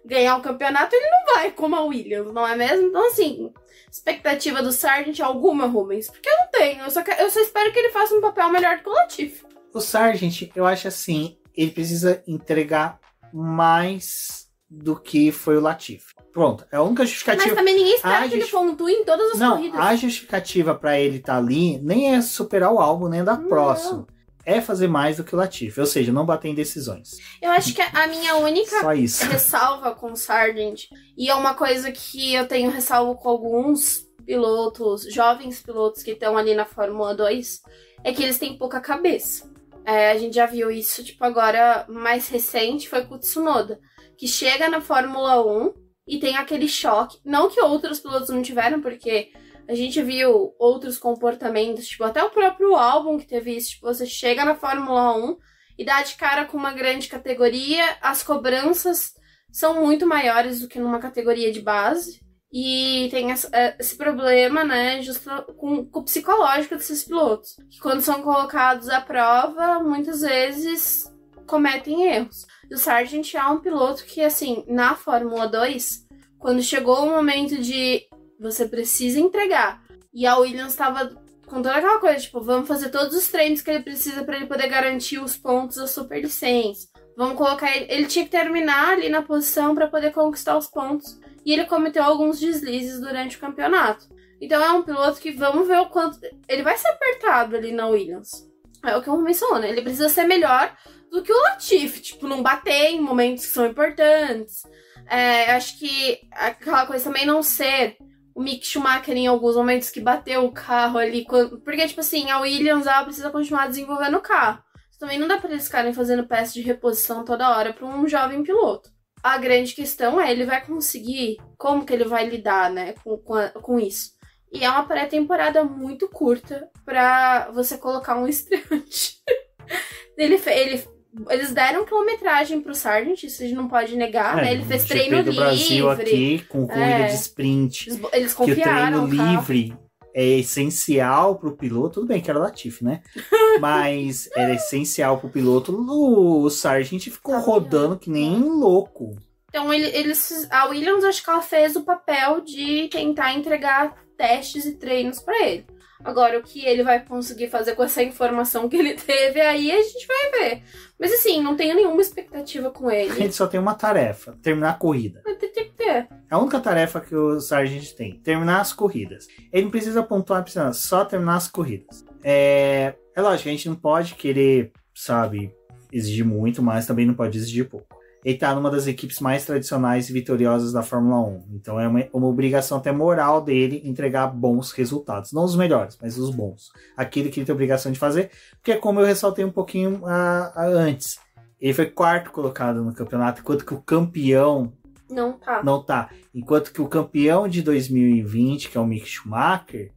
Ganhar o campeonato ele não vai, como a Williams, não é mesmo? Então, assim, expectativa do Sargent alguma, Rubens? Porque eu não tenho. Eu só espero que ele faça um papel melhor do que o Latifi. O Sargent, eu acho assim, ele precisa entregar mais do que foi o Latifi. Pronto, é a única justificativa. Mas também ninguém espera que ele pontue em todas as corridas. Não, a justificativa pra ele estar ali nem é superar o álbum, nem andar próximo. É fazer mais do que o Latifi, ou seja, não bater em decisões. Eu acho que a minha única ressalva com o Sargent, e é uma coisa que eu tenho ressalvo com alguns pilotos, jovens pilotos que estão ali na Fórmula 2, é que eles têm pouca cabeça. A gente já viu isso, tipo, agora mais recente foi com o Tsunoda, que chega na Fórmula 1 e tem aquele choque. Não que outros pilotos não tiveram, porque a gente viu outros comportamentos, tipo, até o próprio álbum que teve isso. Tipo, você chega na Fórmula 1 e dá de cara com uma grande categoria, as cobranças são muito maiores do que numa categoria de base. E tem esse problema, né, justo com o psicológico desses pilotos. Que quando são colocados à prova, muitas vezes cometem erros. E o Sargent é um piloto que, assim, na Fórmula 2, quando chegou o momento de você precisa entregar, e a Williams estava com toda aquela coisa, tipo, vamos fazer todos os treinos que ele precisa para ele poder garantir os pontos da superlicença. Vamos colocar ele tinha que terminar ali na posição para poder conquistar os pontos. E ele cometeu alguns deslizes durante o campeonato. Então é um piloto que vamos ver o quanto... Ele vai ser apertado ali na Williams. É o que eu menciono, né? Ele precisa ser melhor do que o Latifi. Tipo, não bater em momentos que são importantes. Acho que aquela coisa também não ser o Mick Schumacher em alguns momentos que bateu o carro ali. Porque, tipo assim, a Williams ela precisa continuar desenvolvendo o carro. Também não dá pra eles ficarem fazendo peça de reposição toda hora pra um jovem piloto. A grande questão é, ele vai conseguir, como que ele vai lidar, né, com isso. E é uma pré-temporada muito curta pra você colocar um estreante. Eles deram quilometragem pro Sargent, isso a gente não pode negar, né? Ele fez treino livre. Brasil aqui, com corrida de sprint. Eles confiaram. Que o treino livre é essencial pro piloto. Tudo bem que era Latifi, né? Mas era essencial pro piloto. O Sargent ficou rodando que nem louco. Então, a Williams, acho que ela fez o papel de tentar entregar testes e treinos pra ele. Agora, o que ele vai conseguir fazer com essa informação que ele teve, aí a gente vai ver. Mas assim, não tenho nenhuma expectativa com ele. A gente só tem uma tarefa, terminar a corrida. Mas tem que ter. A única tarefa que o Sargent tem, terminar as corridas. Ele não precisa pontuar, precisa só terminar as corridas. É lógico, a gente não pode querer, sabe, exigir muito, mas também não pode exigir pouco. Ele tá numa das equipes mais tradicionais e vitoriosas da Fórmula 1. Então é uma obrigação até moral dele entregar bons resultados. Não os melhores, mas os bons. Aquilo que ele tem obrigação de fazer. Porque como eu ressaltei um pouquinho antes, ele foi 4º colocado no campeonato, enquanto que o campeão não tá. Enquanto que o campeão de 2020, que é o Mick Schumacher,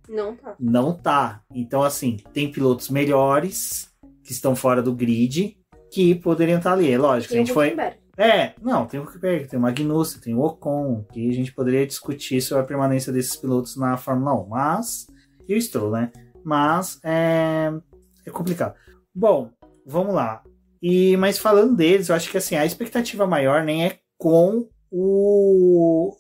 não tá. Então assim, tem pilotos melhores que estão fora do grid que poderiam estar ali. É lógico, a gente foi... tem o Huckenberg, tem o Magnussen, tem o Ocon, que a gente poderia discutir sobre a permanência desses pilotos na Fórmula 1, mas, e o Stroll, né? Mas é complicado. Bom, vamos lá. Mas falando deles, eu acho que assim, a expectativa maior nem é com o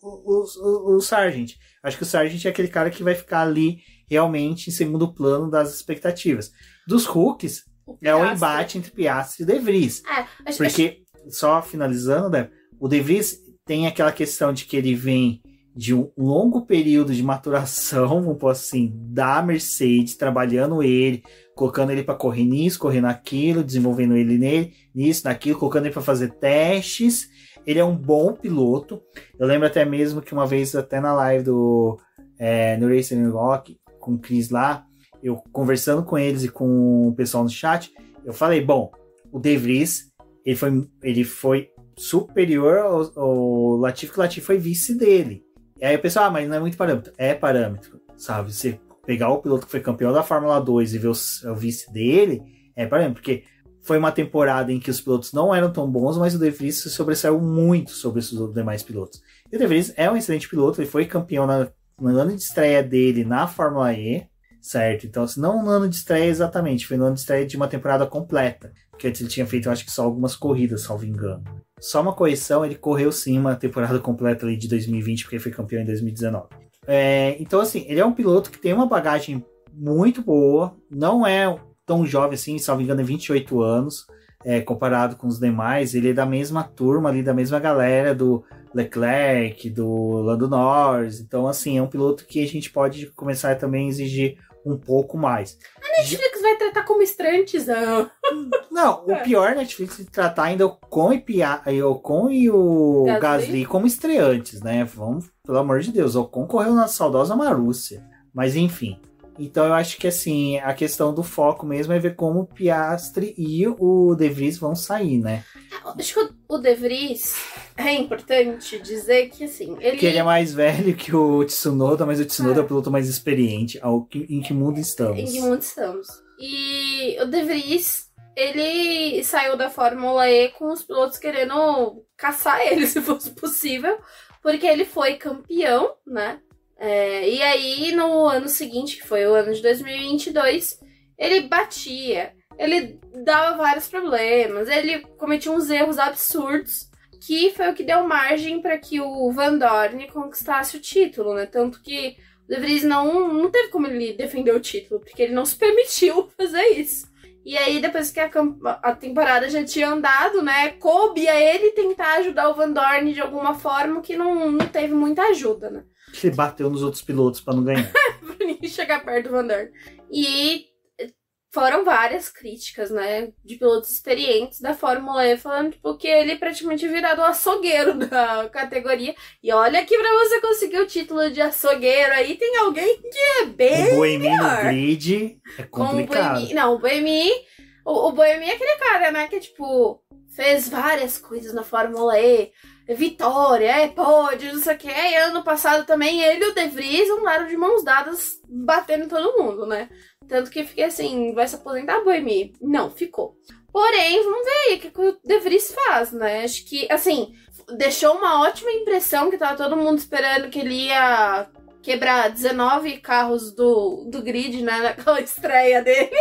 Sargent. Acho que o Sargent é aquele cara que vai ficar ali realmente em segundo plano das expectativas. Dos rookies, é o embate entre Piastri e De Vries. Porque... Só finalizando, né? O De Vries tem aquela questão de que ele vem de um longo período de maturação, vamos pôr assim, da Mercedes, trabalhando ele, colocando ele para correr nisso, correr naquilo, desenvolvendo ele nisso, naquilo, colocando ele para fazer testes. Ele é um bom piloto. Eu lembro até mesmo que uma vez, até na live no Racing Rock, com o Chris lá, eu conversando com eles e com o pessoal no chat, eu falei, bom, o De Vries ele foi superior ao Latifi, que o Latifi foi vice dele. E aí o pessoal, mas não é muito parâmetro. É parâmetro, sabe? Você pegar o piloto que foi campeão da Fórmula 2 e ver o vice dele, é parâmetro. Porque foi uma temporada em que os pilotos não eram tão bons, mas o De Vries se sobressaiu muito sobre os demais pilotos. E o De Vries é um excelente piloto, ele foi campeão no ano de estreia dele na Fórmula E, certo? Então, não no ano de estreia exatamente, foi no ano de estreia de uma temporada completa. Porque antes ele tinha feito, eu acho que só algumas corridas, salvo engano. Só uma correção, ele correu sim uma temporada completa ali de 2020, porque ele foi campeão em 2019. Então, assim, ele é um piloto que tem uma bagagem muito boa, não é tão jovem assim, salvo engano, é 28 anos, comparado com os demais. Ele é da mesma turma ali, da mesma galera do Leclerc, do Lando Norris. Então, assim, é um piloto que a gente pode começar também a exigir um pouco mais. A Netflix vai tratar como estrantes, não? Não, o pior é a Netflix tratar ainda o Ocon e o Gasly como estreantes, né? Vamos, pelo amor de Deus, o Ocon correu na saudosa Marúcia. Mas enfim. Então eu acho que assim, a questão do foco mesmo é ver como o Piastri e o De Vries vão sair, né? Acho que o De Vries é importante dizer que assim, que ele é mais velho que o Tsunoda, mas o Tsunoda é o piloto mais experiente. Em que mundo estamos? Em que mundo estamos? E o De Vries, ele saiu da Fórmula E com os pilotos querendo caçar ele, se fosse possível, porque ele foi campeão, né? E aí, no ano seguinte, que foi o ano de 2022, ele batia, ele dava vários problemas, ele cometia uns erros absurdos, que foi o que deu margem para que o Van Dorn conquistasse o título, né? Tanto que o De Vries não teve como ele defender o título, porque ele não se permitiu fazer isso. E aí, depois que a temporada já tinha andado, né, coube a ele tentar ajudar o Van Dorn de alguma forma, que não teve muita ajuda, né? Ele bateu nos outros pilotos pra não ganhar. Pra ninguém chegar perto do Van Dorn. E foram várias críticas, né, de pilotos experientes da Fórmula E, falando tipo, que ele praticamente virado o açougueiro da categoria. E olha que pra você conseguir o título de açougueiro aí, tem alguém que é bem o Buemi no grid é complicado. O Buemi é aquele cara, né, que tipo, fez várias coisas na Fórmula E. Vitória, pódio, não sei o que. E ano passado também ele e o De Vries andaram de mãos dadas batendo em todo mundo, né? Tanto que fiquei assim, vai se aposentar a Buemi? Não, ficou. Porém, vamos ver aí o que o De Vries faz, né? Acho que, assim, deixou uma ótima impressão que tava todo mundo esperando que ele ia quebrar 19 carros do grid, né? Naquela estreia dele.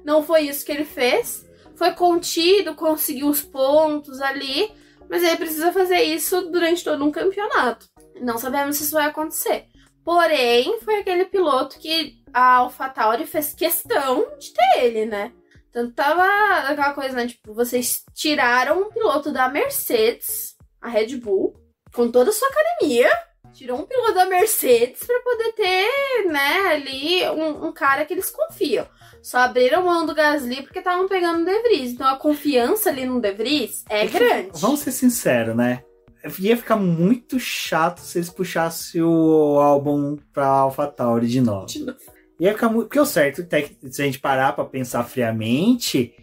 Não foi isso que ele fez. Foi contido, conseguiu os pontos ali. Mas ele precisa fazer isso durante todo um campeonato. Não sabemos se isso vai acontecer. Porém, foi aquele piloto que a AlphaTauri fez questão de ter ele, né? Tanto tava aquela coisa, né? Tipo, vocês tiraram um piloto da Mercedes, a Red Bull, com toda a sua academia, tirou um piloto da Mercedes pra poder ter, né, ali um cara que eles confiam. Só abriram mão do Gasly porque estavam pegando o De Vries. Então a confiança ali no De Vries é grande. Vamos ser sinceros, né? Ia ficar muito chato se eles puxassem o álbum pra AlphaTauri de novo. Ia ficar muito... Porque o certo, se a gente parar pra pensar friamente,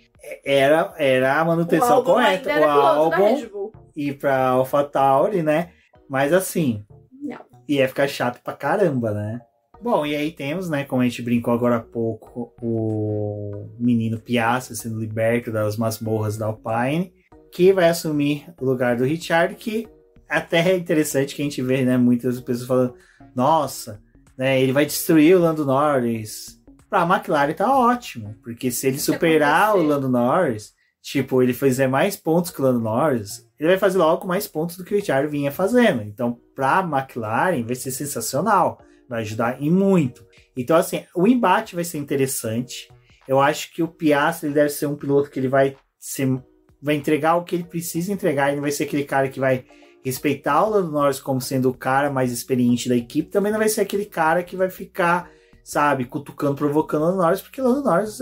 era a manutenção correta. O álbum ir pra AlphaTauri, né? Mas assim... Não. Ia ficar chato pra caramba, né? Bom, e aí temos, né, como a gente brincou agora há pouco, o menino Piastri sendo liberto das masmorras da Alpine, que vai assumir o lugar do Ricciardo, que até é interessante que a gente vê, né, muitas pessoas falando, nossa, né, ele vai destruir o Lando Norris. Pra McLaren tá ótimo, porque se ele superar o Lando Norris, tipo, ele fizer mais pontos que o Lando Norris, ele vai fazer logo mais pontos do que o Ricciardo vinha fazendo. Então, pra McLaren vai ser sensacional. Vai ajudar e muito. Então, assim, o embate vai ser interessante. Eu acho que o Piastri ele deve ser um piloto que ele vai entregar o que ele precisa entregar. Ele não vai ser aquele cara que vai respeitar o Lando Norris como sendo o cara mais experiente da equipe. Também não vai ser aquele cara que vai ficar, sabe, cutucando, provocando o Lando Norris, porque o Lando Norris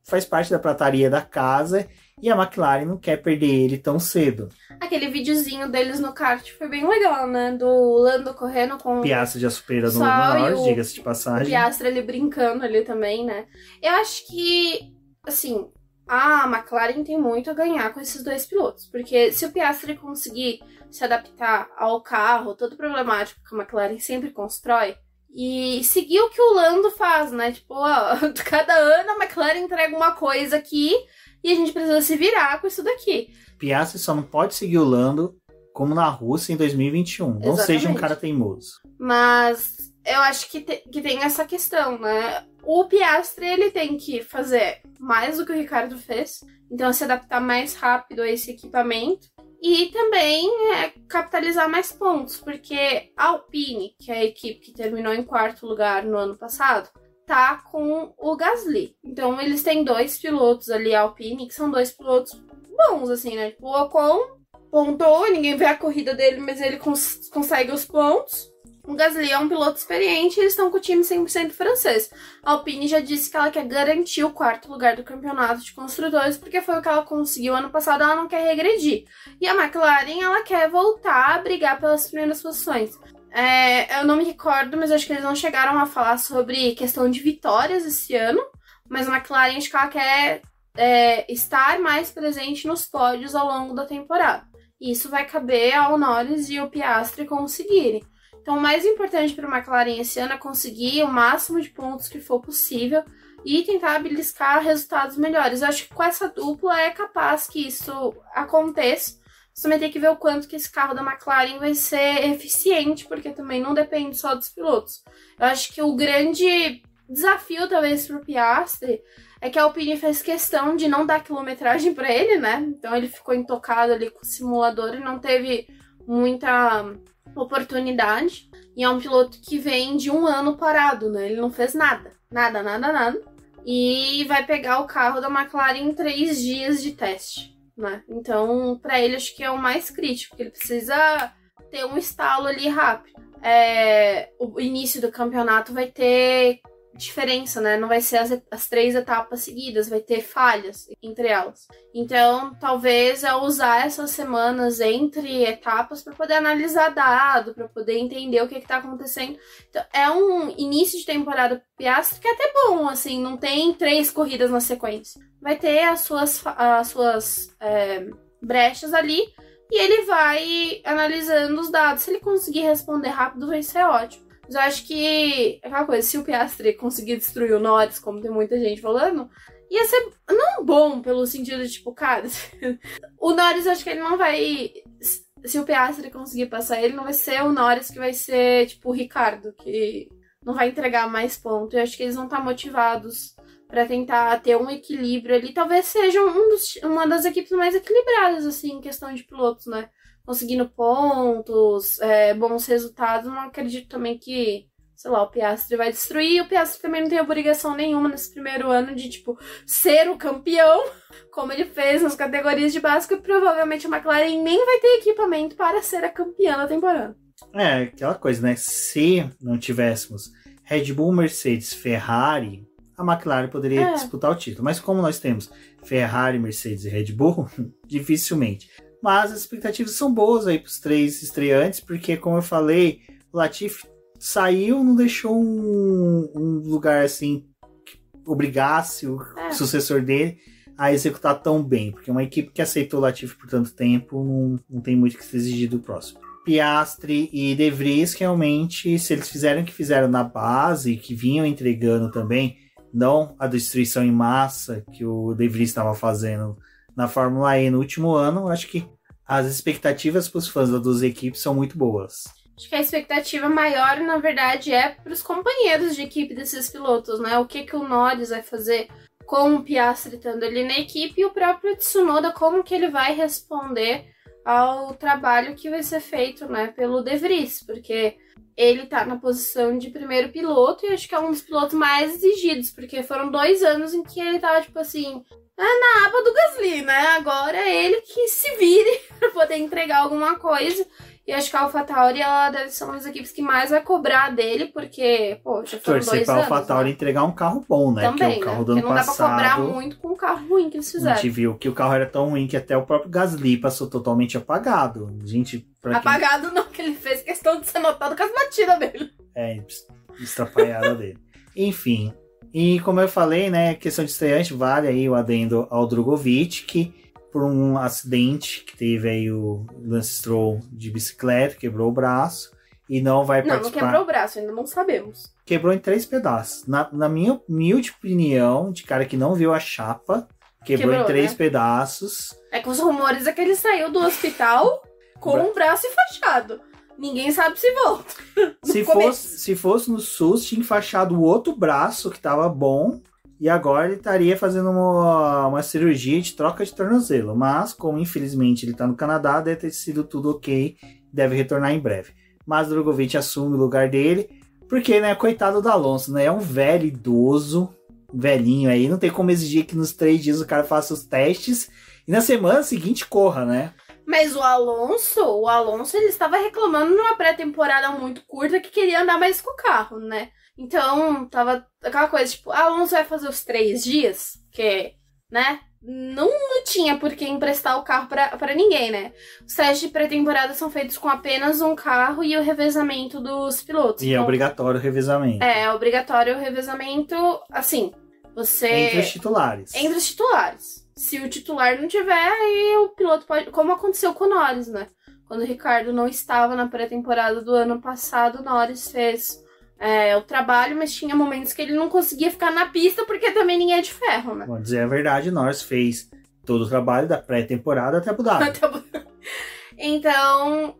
faz parte da prataria da casa e a McLaren não quer perder ele tão cedo. Aquele videozinho deles no kart foi bem legal, né? Do Lando correndo com o Piastri já supera no Norris, diga-se de passagem. O Piastri ali brincando ali também, né? Eu acho que, assim, a McLaren tem muito a ganhar com esses dois pilotos. Porque se o Piastri conseguir se adaptar ao carro, todo problemático que a McLaren sempre constrói, e seguir o que o Lando faz, né? Tipo, ó, cada ano a McLaren entrega uma coisa aqui e a gente precisa se virar com isso daqui. Piastri só não pode seguir o Lando como na Rússia em 2021. Não Exatamente. Seja um cara teimoso. Mas eu acho que tem essa questão, né? O Piastri, ele tem que fazer mais do que o Ricciardo fez. Então, se adaptar mais rápido a esse equipamento. E também capitalizar mais pontos. Porque a Alpine, que é a equipe que terminou em 4º lugar no ano passado, tá com o Gasly. Então, eles têm 2 pilotos ali, a Alpine, que são 2 pilotos bons, assim, né? Tipo, o Ocon pontou, ninguém vê a corrida dele, mas ele consegue os pontos. O Gasly é um piloto experiente e eles estão com o time 100% francês. A Alpine já disse que ela quer garantir o 4º lugar do campeonato de construtores, porque foi o que ela conseguiu ano passado, ela não quer regredir. E a McLaren, ela quer voltar a brigar pelas primeiras posições. Eu não me recordo, mas acho que eles não chegaram a falar sobre questão de vitórias esse ano, mas a McLaren, acho que ela quer estar mais presente nos pódios ao longo da temporada. E isso vai caber ao Norris e ao Piastri conseguirem. Então, o mais importante para a McLaren esse ano é conseguir o máximo de pontos que for possível e tentar beliscar resultados melhores. Eu acho que com essa dupla é capaz que isso aconteça. Você também tem que ver o quanto que esse carro da McLaren vai ser eficiente, porque também não depende só dos pilotos. Eu acho que o grande desafio, talvez, para o Piastri é que a Alpine fez questão de não dar quilometragem para ele, né? Então ele ficou intocado ali com o simulador e não teve muita oportunidade. E é um piloto que vem de um ano parado, né? Ele não fez nada. Nada. E vai pegar o carro da McLaren em 3 dias de teste, né? Então, para ele, acho que é o mais crítico, porque ele precisa ter um estalo ali rápido. O início do campeonato vai ter diferença, né? Não vai ser as 3 etapas seguidas, vai ter falhas entre elas. Então, talvez usar essas semanas entre etapas para poder analisar dado, para poder entender o que está acontecendo. Então, é um início de temporada pro Piastri que é até bom, assim, não tem 3 corridas na sequência. Vai ter as suas brechas ali e ele vai analisando os dados. Se ele conseguir responder rápido, vai ser ótimo. Mas eu acho que, aquela coisa, se o Piastri conseguir destruir o Norris, como tem muita gente falando, ia ser não bom pelo sentido de, tipo, cara, o Norris, acho que ele não vai, se o Piastri conseguir passar ele, não vai ser o Norris que vai ser, tipo, o Ricciardo, que não vai entregar mais pontos. Eu acho que eles vão estar motivados para tentar ter um equilíbrio ali. Talvez seja uma das equipes mais equilibradas, assim, em questão de pilotos, né? Conseguindo pontos, bons resultados. Não acredito também que sei lá, o Piastri vai destruir, e o Piastri também não tem obrigação nenhuma nesse primeiro ano de, tipo, ser o campeão, como ele fez nas categorias de básico, e provavelmente a McLaren nem vai ter equipamento para ser a campeã da temporada. É, aquela coisa, né? Se não tivéssemos Red Bull, Mercedes, Ferrari, a McLaren poderia disputar o título. Mas como nós temos Ferrari, Mercedes e Red Bull, dificilmente. Mas as expectativas são boas aí para os 3 estreantes, porque, como eu falei, o Latifi saiu, não deixou um lugar assim que obrigasse o sucessor dele a executar tão bem, porque uma equipe que aceitou o Latifi por tanto tempo não tem muito que se exigir do próximo. Piastri e De Vries, realmente, se eles fizeram o que fizeram na base, que vinham entregando também, não a destruição em massa que o De Vries estava fazendo na Fórmula E no último ano, acho que as expectativas para os fãs das duas equipes são muito boas. Acho que a expectativa maior, na verdade, é para os companheiros de equipe desses pilotos, né? O que o Norris vai fazer com o Piastri estando ali na equipe, e o próprio Tsunoda, como que ele vai responder ao trabalho que vai ser feito, né, pelo De Vries, porque ele tá na posição de primeiro piloto, e acho que é um dos pilotos mais exigidos, porque foram 2 anos em que ele tava, tipo assim, na aba do Gasly, né? Agora é ele que se vire pra poder entregar alguma coisa. E acho que a AlphaTauri, ela deve ser uma das equipes que mais vai cobrar dele, porque, pô, já foram 2 anos. Torcer pra AlphaTauri entregar um carro bom, né? Também, porque o carro né? do ano não passado, dá pra cobrar muito com o carro ruim que eles fizeram. A gente viu que o carro era tão ruim que até o próprio Gasly passou totalmente apagado. Gente, apagado não, que ele fez questão de ser notado com as batidas dele. Estrapalhada dele. Enfim, e como eu falei, né, questão de estreante, vale aí o adendo ao Drogovic, que por um acidente que teve aí o Lance Stroll de bicicleta, quebrou o braço e não vai participar. Não quebrou o braço, ainda não sabemos. Quebrou em 3 pedaços. Na minha humilde opinião, de cara que não viu a chapa, quebrou em 3 pedaços. É que os rumores é que ele saiu do hospital com um braço enfaixado. Ninguém sabe se volta. Se fosse no SUS, tinha enfaixado o outro braço que tava bom. E agora ele estaria fazendo uma cirurgia de troca de tornozelo. Mas, como infelizmente ele está no Canadá, deve ter sido tudo ok. Deve retornar em breve. Mas o Drogovic assume o lugar dele. Porque, né, coitado do Alonso, né? É um velho idoso, velhinho aí. Não tem como exigir que nos 3 dias o cara faça os testes. E na semana seguinte corra, né? Mas o Alonso, ele estava reclamando numa pré-temporada muito curta que queria andar mais com o carro, né? Então, tava aquela coisa, tipo, Alonso vai fazer os 3 dias, que, né, não tinha por que emprestar o carro pra ninguém, né? Os testes de pré-temporada são feitos com apenas um carro e o revezamento dos pilotos. E então, é obrigatório o revezamento. É obrigatório o revezamento, assim, você... Entre os titulares. Entre os titulares. Se o titular não tiver, aí o piloto pode... Como aconteceu com o Norris, né? Quando o Ricardo não estava na pré-temporada do ano passado, o Norris fez... o trabalho, mas tinha momentos que ele não conseguia ficar na pista porque também ninguém é de ferro, né? Vou dizer a verdade, Norris fez todo o trabalho da pré-temporada até Abu Dhabi. Então,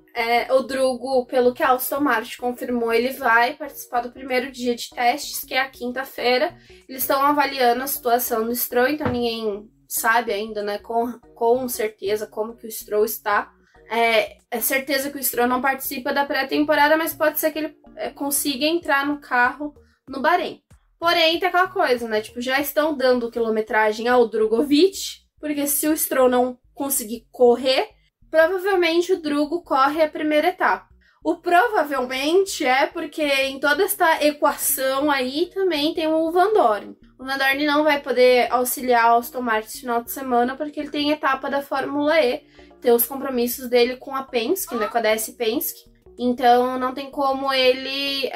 o Drugo, pelo que a Aston Martin confirmou, ele vai participar do primeiro dia de testes, que é a quinta-feira. Eles estão avaliando a situação do Stroll, então ninguém sabe ainda, né, com certeza como que o Stroll está. É certeza que o Stroll não participa da pré-temporada, mas pode ser que ele consiga entrar no carro no Bahrein. Porém, tem aquela coisa, né? Tipo, já estão dando quilometragem ao Drogovic, porque se o Stroll não conseguir correr, provavelmente o Drugo corre a primeira etapa. O provavelmente é porque em toda essa equação aí também tem o Van Dorn. O Van Dorn não vai poder auxiliar o Aston Martin esse final de semana porque ele tem etapa da Fórmula E, tem os compromissos dele com a Penske, né, com a DS Penske. Então não tem como ele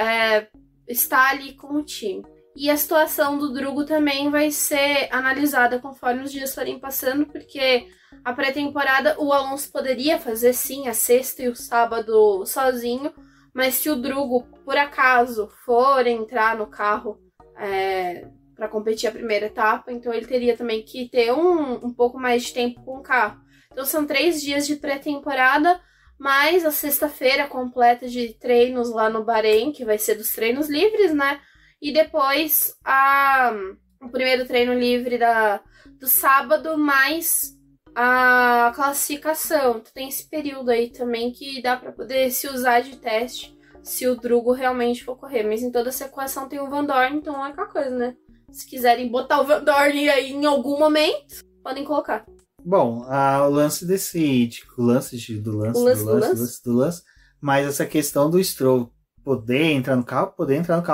estar ali com o time. E a situação do Drugo também vai ser analisada conforme os dias forem passando, porque a pré-temporada o Alonso poderia fazer sim a sexta e o sábado sozinho, mas se o Drugo por acaso for entrar no carro para competir a primeira etapa, então ele teria também que ter um pouco mais de tempo com o carro. Então são 3 dias de pré-temporada, mais a sexta-feira completa de treinos lá no Bahrein, que vai ser dos treinos livres, né? E depois o primeiro treino livre do sábado, mais a classificação. Então, tem esse período aí também que dá para poder se usar de teste. se o Drugo realmente for correr. Mas em toda essa equação tem o Van Dorn, então é aquela coisa, né? Se quiserem botar o Van Dorn aí em algum momento, podem colocar. Bom, o lance do lance, mas essa questão do Stroll poder entrar no carro,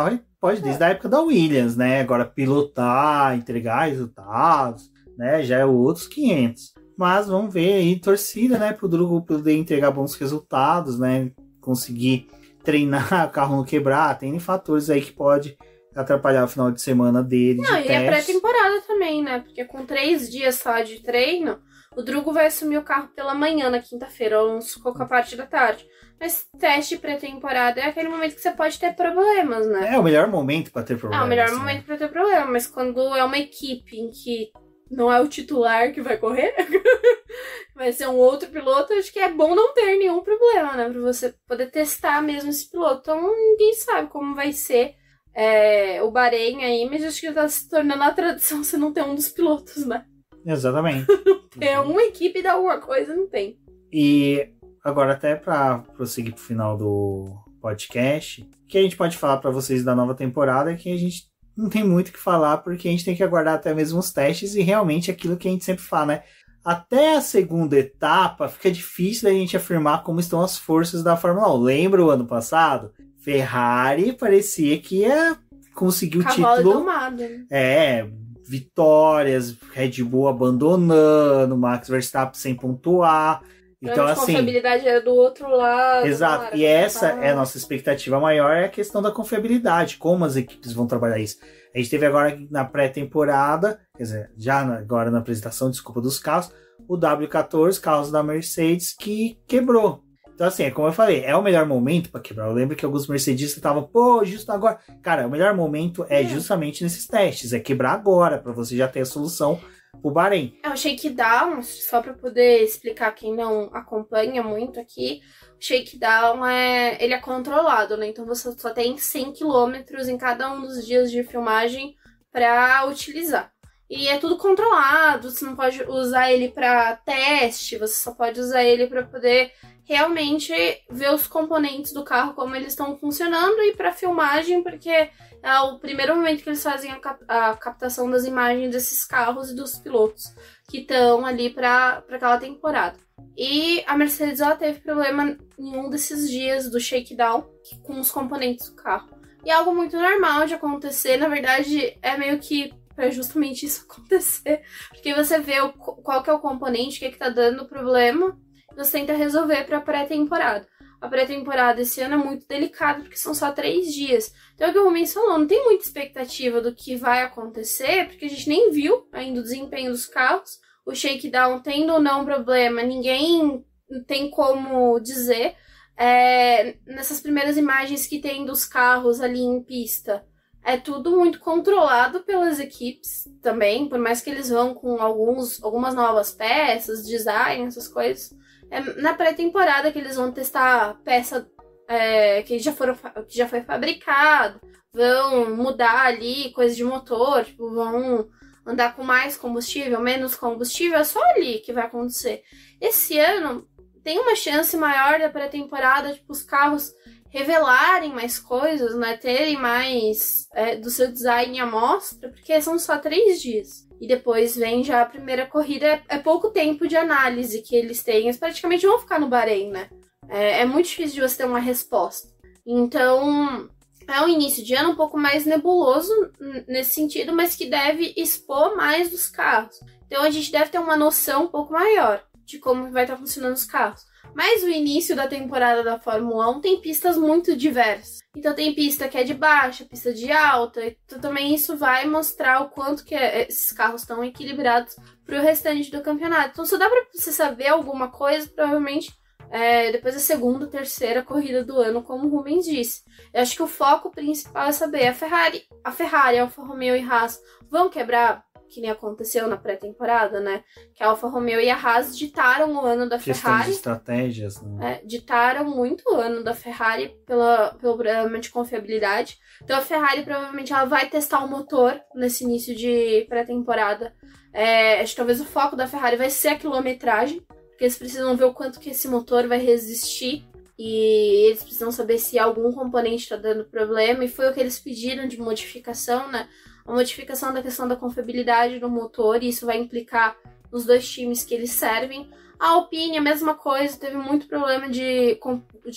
ele pode desde a época da Williams, né? Agora pilotar, entregar resultados, né? Já é outros 500. Mas vamos ver aí, torcida, né? Pro Drugo poder entregar bons resultados, né? Conseguir treinar, o carro não quebrar, tem fatores aí que pode atrapalhar o final de semana dele. Não, e a pré-temporada também, né? Porque com 3 dias só de treino, o Drugo vai assumir o carro pela manhã, na quinta-feira, ou com a parte da tarde. Mas teste pré-temporada é aquele momento que você pode ter problemas, né? É o melhor momento pra ter problemas. É o melhor momento pra ter problema, mas quando é uma equipe em que não é o titular que vai correr, vai ser um outro piloto, acho que é bom não ter nenhum problema, né? Pra você poder testar mesmo esse piloto. Então ninguém sabe como vai ser o Bahrein aí, mas acho que tá se tornando a tradição você não ter um dos pilotos, né? Exatamente. É uma equipe da alguma coisa, não tem. E agora até pra prosseguir pro final do podcast, o que a gente pode falar pra vocês da nova temporada é que a gente não tem muito o que falar, porque a gente tem que aguardar até mesmo os testes e realmente aquilo que a gente sempre fala, né? Até a segunda etapa fica difícil da gente afirmar como estão as forças da Fórmula 1. Lembra o ano passado? Ferrari parecia que ia conseguir o título. Domado. Vitórias, Red Bull abandonando, Max Verstappen sem pontuar. Então, a confiabilidade era do outro lado. Exato, e essa é a nossa expectativa maior, é a questão da confiabilidade, como as equipes vão trabalhar isso. A gente teve agora na pré-temporada, quer dizer, agora na apresentação, dos carros, o W14, carros da Mercedes, que quebrou. Então, assim, como eu falei, é o melhor momento para quebrar. Eu lembro que alguns mercedistas estavam, justo agora. Cara, o melhor momento é justamente nesses testes, é quebrar agora, para você já ter a solução pro Bahrein. O shakedown, só para poder explicar quem não acompanha muito aqui, o shakedown ele é controlado, né? Então você só tem 100 km em cada um dos dias de filmagem para utilizar. E é tudo controlado, você não pode usar ele para teste, você só pode usar ele para poder realmente ver os componentes do carro, como eles estão funcionando, e para filmagem, porque é o primeiro momento que eles fazem a captação das imagens desses carros e dos pilotos que estão ali para aquela temporada. E a Mercedes ela teve problema em um desses dias do shakedown com os componentes do carro. E é algo muito normal de acontecer, na verdade é meio que para justamente isso acontecer, porque você vê qual que é o componente, o que tá dando problema, e você tenta resolver para a pré-temporada. A pré-temporada esse ano é muito delicada, porque são só 3 dias. Então é o que o Rubens falou, não tem muita expectativa do que vai acontecer, porque a gente nem viu ainda o desempenho dos carros. O shakedown tendo ou não problema, ninguém tem como dizer. Nessas primeiras imagens que tem dos carros ali em pista, é tudo muito controlado pelas equipes também, por mais que eles vão com algumas novas peças, design, essas coisas. Na pré-temporada que eles vão testar peça que já foi fabricado, vão mudar ali coisas de motor, tipo, vão andar com mais combustível, menos combustível, é só ali que vai acontecer. Esse ano tem uma chance maior da pré-temporada, tipo, os carros revelarem mais coisas, né, terem mais do seu design à mostra, porque são só 3 dias. E depois vem já a primeira corrida, é pouco tempo de análise que eles têm, eles praticamente vão ficar no Bahrein, né? É muito difícil de você ter uma resposta. Então, é um início de ano um pouco mais nebuloso nesse sentido, mas que deve expor mais dos carros. Então a gente deve ter uma noção um pouco maior de como vai estar funcionando os carros. Mas o início da temporada da Fórmula 1 tem pistas muito diversas. Então tem pista que é de baixa, pista de alta. Então também isso vai mostrar o quanto que esses carros estão equilibrados para o restante do campeonato. Então só dá para você saber alguma coisa, provavelmente, depois da segunda, terceira corrida do ano, como o Rubens disse. Eu acho que o foco principal é saber, a Ferrari, a Alfa Romeo e Haas vão quebrar, que nem aconteceu na pré-temporada, né? Que a Alfa Romeo e a Haas ditaram o ano da Ferrari. De estratégias, né? Ditaram muito o ano da Ferrari pelo problema de confiabilidade. Então a Ferrari provavelmente ela vai testar o motor nesse início de pré-temporada. Acho que talvez o foco da Ferrari vai ser a quilometragem, porque eles precisam ver o quanto que esse motor vai resistir e eles precisam saber se algum componente está dando problema, e foi o que eles pediram de modificação, né? A modificação da questão da confiabilidade do motor, e isso vai implicar nos 2 times que eles servem. A Alpine, a mesma coisa, teve muito problema de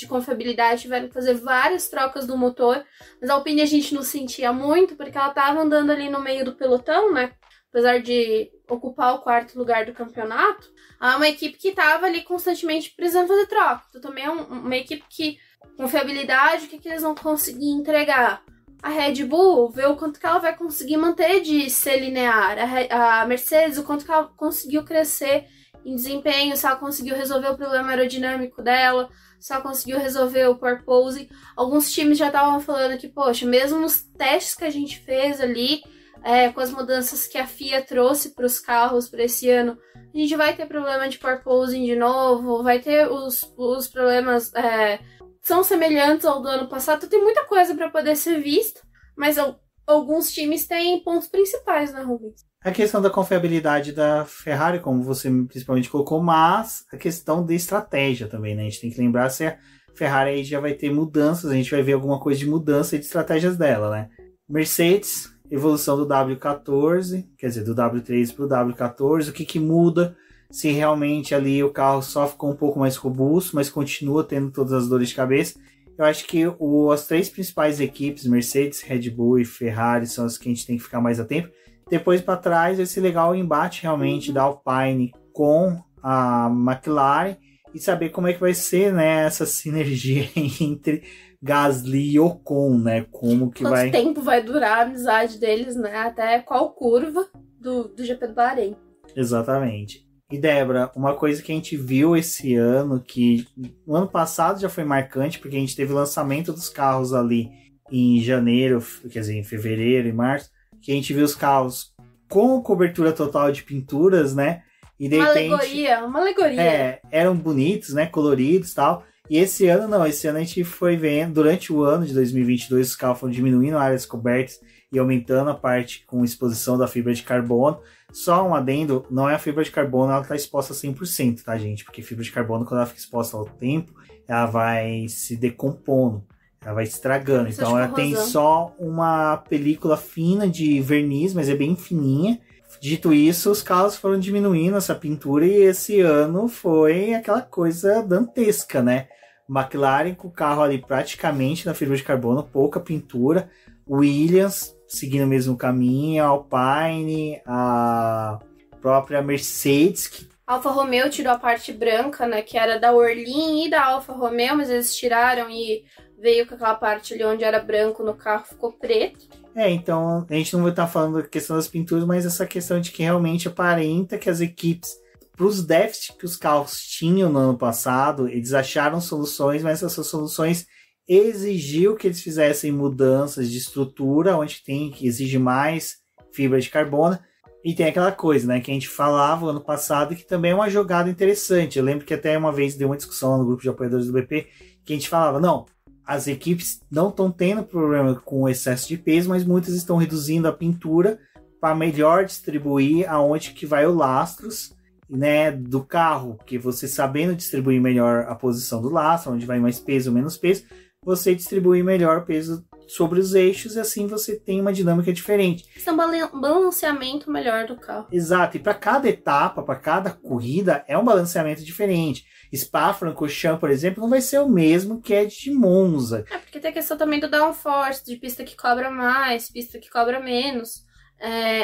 confiabilidade, tiveram que fazer várias trocas do motor, mas a Alpine a gente não sentia muito, porque ela estava andando ali no meio do pelotão, né? Apesar de ocupar o 4º lugar do campeonato, é uma equipe que estava ali constantemente precisando fazer troca. Então também é uma equipe que, confiabilidade, o que eles vão conseguir entregar? A Red Bull, vê o quanto que ela vai conseguir manter de ser linear. A Mercedes, o quanto que ela conseguiu crescer em desempenho, se ela conseguiu resolver o problema aerodinâmico dela, se ela conseguiu resolver o porpoise. Alguns times já estavam falando que, poxa, mesmo nos testes que a gente fez ali, com as mudanças que a FIA trouxe para os carros para esse ano, a gente vai ter problema de porpoising de novo, vai ter os problemas são semelhantes ao do ano passado. Então tem muita coisa para poder ser vista, mas alguns times têm pontos principais, né, Rubens? A questão da confiabilidade da Ferrari, como você principalmente colocou, mas a questão de estratégia também, né? A gente tem que lembrar se a Ferrari aí já vai ter mudanças, a gente vai ver alguma coisa de mudança de estratégias dela, né? Mercedes, evolução do W14, quer dizer, do W13 para o W14, o que muda? Se realmente ali o carro só ficou um pouco mais robusto, mas continua tendo todas as dores de cabeça. Eu acho que as 3 principais equipes, Mercedes, Red Bull e Ferrari, são as que a gente tem que ficar mais atento. Depois para trás vai ser legal o embate realmente da Alpine com a McLaren e saber como é que vai ser, né, essa sinergia entre Gasly e Ocon, né? Quanto tempo vai durar a amizade deles, né? Até qual curva do GP do Bahrein. Exatamente. E Débora, uma coisa que a gente viu esse ano, que no ano passado já foi marcante, porque a gente teve o lançamento dos carros ali em janeiro, quer dizer, em fevereiro e março, que a gente viu os carros com cobertura total de pinturas, né? E de repente, uma alegoria. Eram bonitos, né? Coloridos e tal. E esse ano não, esse ano a gente foi vendo, durante o ano de 2022, os carros foram diminuindo áreas cobertas e aumentando a parte com exposição da fibra de carbono. Só um adendo, não é a fibra de carbono, ela está exposta 100%, tá, gente? Porque fibra de carbono, quando ela fica exposta ao tempo, ela vai se decompondo, ela vai estragando. Então ela tem só uma película fina de verniz, mas é bem fininha. Dito isso, os carros foram diminuindo essa pintura e esse ano foi aquela coisa dantesca, né? McLaren com o carro ali praticamente na fibra de carbono, pouca pintura. Williams seguindo o mesmo caminho, a Alpine, a própria Mercedes. Alfa Romeo tirou a parte branca, né? Que era da Orlin e da Alfa Romeo, mas eles tiraram e veio com aquela parte ali onde era branco no carro, ficou preto. Então a gente não vai estar falando da questão das pinturas, mas essa questão de que realmente aparenta que as equipes, para os déficits que os carros tinham no ano passado, eles acharam soluções, mas essas soluções exigiu que eles fizessem mudanças de estrutura, onde que exige mais fibra de carbono. E tem aquela coisa, né, que a gente falava ano passado, que também é uma jogada interessante. Eu lembro que até uma vez deu uma discussão no grupo de apoiadores do BP, que a gente falava, não, as equipes não estão tendo problema com o excesso de peso, mas muitas estão reduzindo a pintura para melhor distribuir aonde que vai o lastros, né, do carro, porque você sabendo distribuir melhor a posição do lastro, onde vai mais peso ou menos peso, você distribui melhor o peso sobre os eixos e assim você tem uma dinâmica diferente. Isso é um balanceamento melhor do carro. Exato, e para cada etapa, para cada corrida, é um balanceamento diferente. Spa-Francorchamps, por exemplo, não vai ser o mesmo que é de Monza. Porque tem a questão também do downforce, de pista que cobra mais, pista que cobra menos.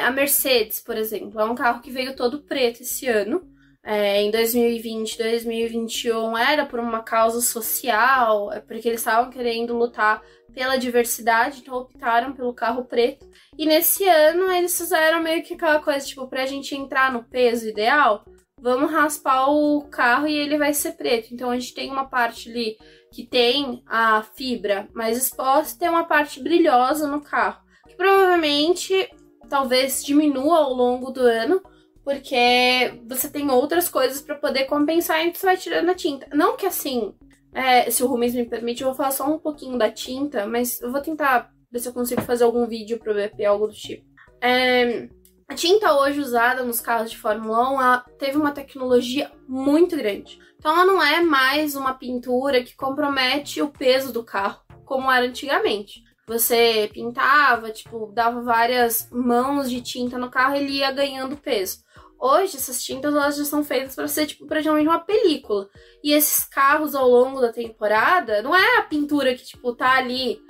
A Mercedes, por exemplo, é um carro que veio todo preto esse ano. Em 2020, 2021 era por uma causa social, porque eles estavam querendo lutar pela diversidade, então optaram pelo carro preto. E nesse ano eles fizeram meio que aquela coisa, tipo, pra gente entrar no peso ideal, vamos raspar o carro e ele vai ser preto. Então a gente tem uma parte ali que tem a fibra mais exposta e tem uma parte brilhosa no carro, que provavelmente talvez diminua ao longo do ano, porque você tem outras coisas para poder compensar e você vai tirando a tinta. Não que assim, se o Rubens me permite, eu vou falar só um pouquinho da tinta, mas eu vou tentar ver se eu consigo fazer algum vídeo pro BP, algo do tipo. A tinta hoje usada nos carros de Fórmula 1, ela teve uma tecnologia muito grande. Então ela não é mais uma pintura que compromete o peso do carro, como era antigamente. Você pintava, tipo, dava várias mãos de tinta no carro e ele ia ganhando peso. Hoje, essas tintas elas já são feitas para ser, tipo, praticamente uma película. E esses carros, ao longo da temporada, não é a pintura que, tipo, tá ali,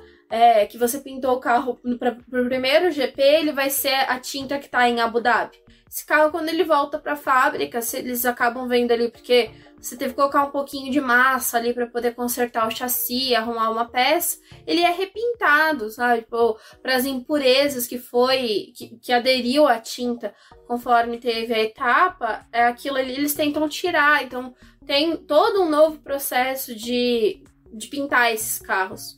que você pintou o carro pro primeiro GP, ele vai ser a tinta que tá em Abu Dhabi. Esse carro, quando ele volta pra fábrica, eles acabam vendo ali, porque você teve que colocar um pouquinho de massa ali para poder consertar o chassi, arrumar uma peça, ele é repintado, sabe? Tipo, para as impurezas que aderiu à tinta conforme teve a etapa, aquilo ali eles tentam tirar. Então, tem todo um novo processo de pintar esses carros.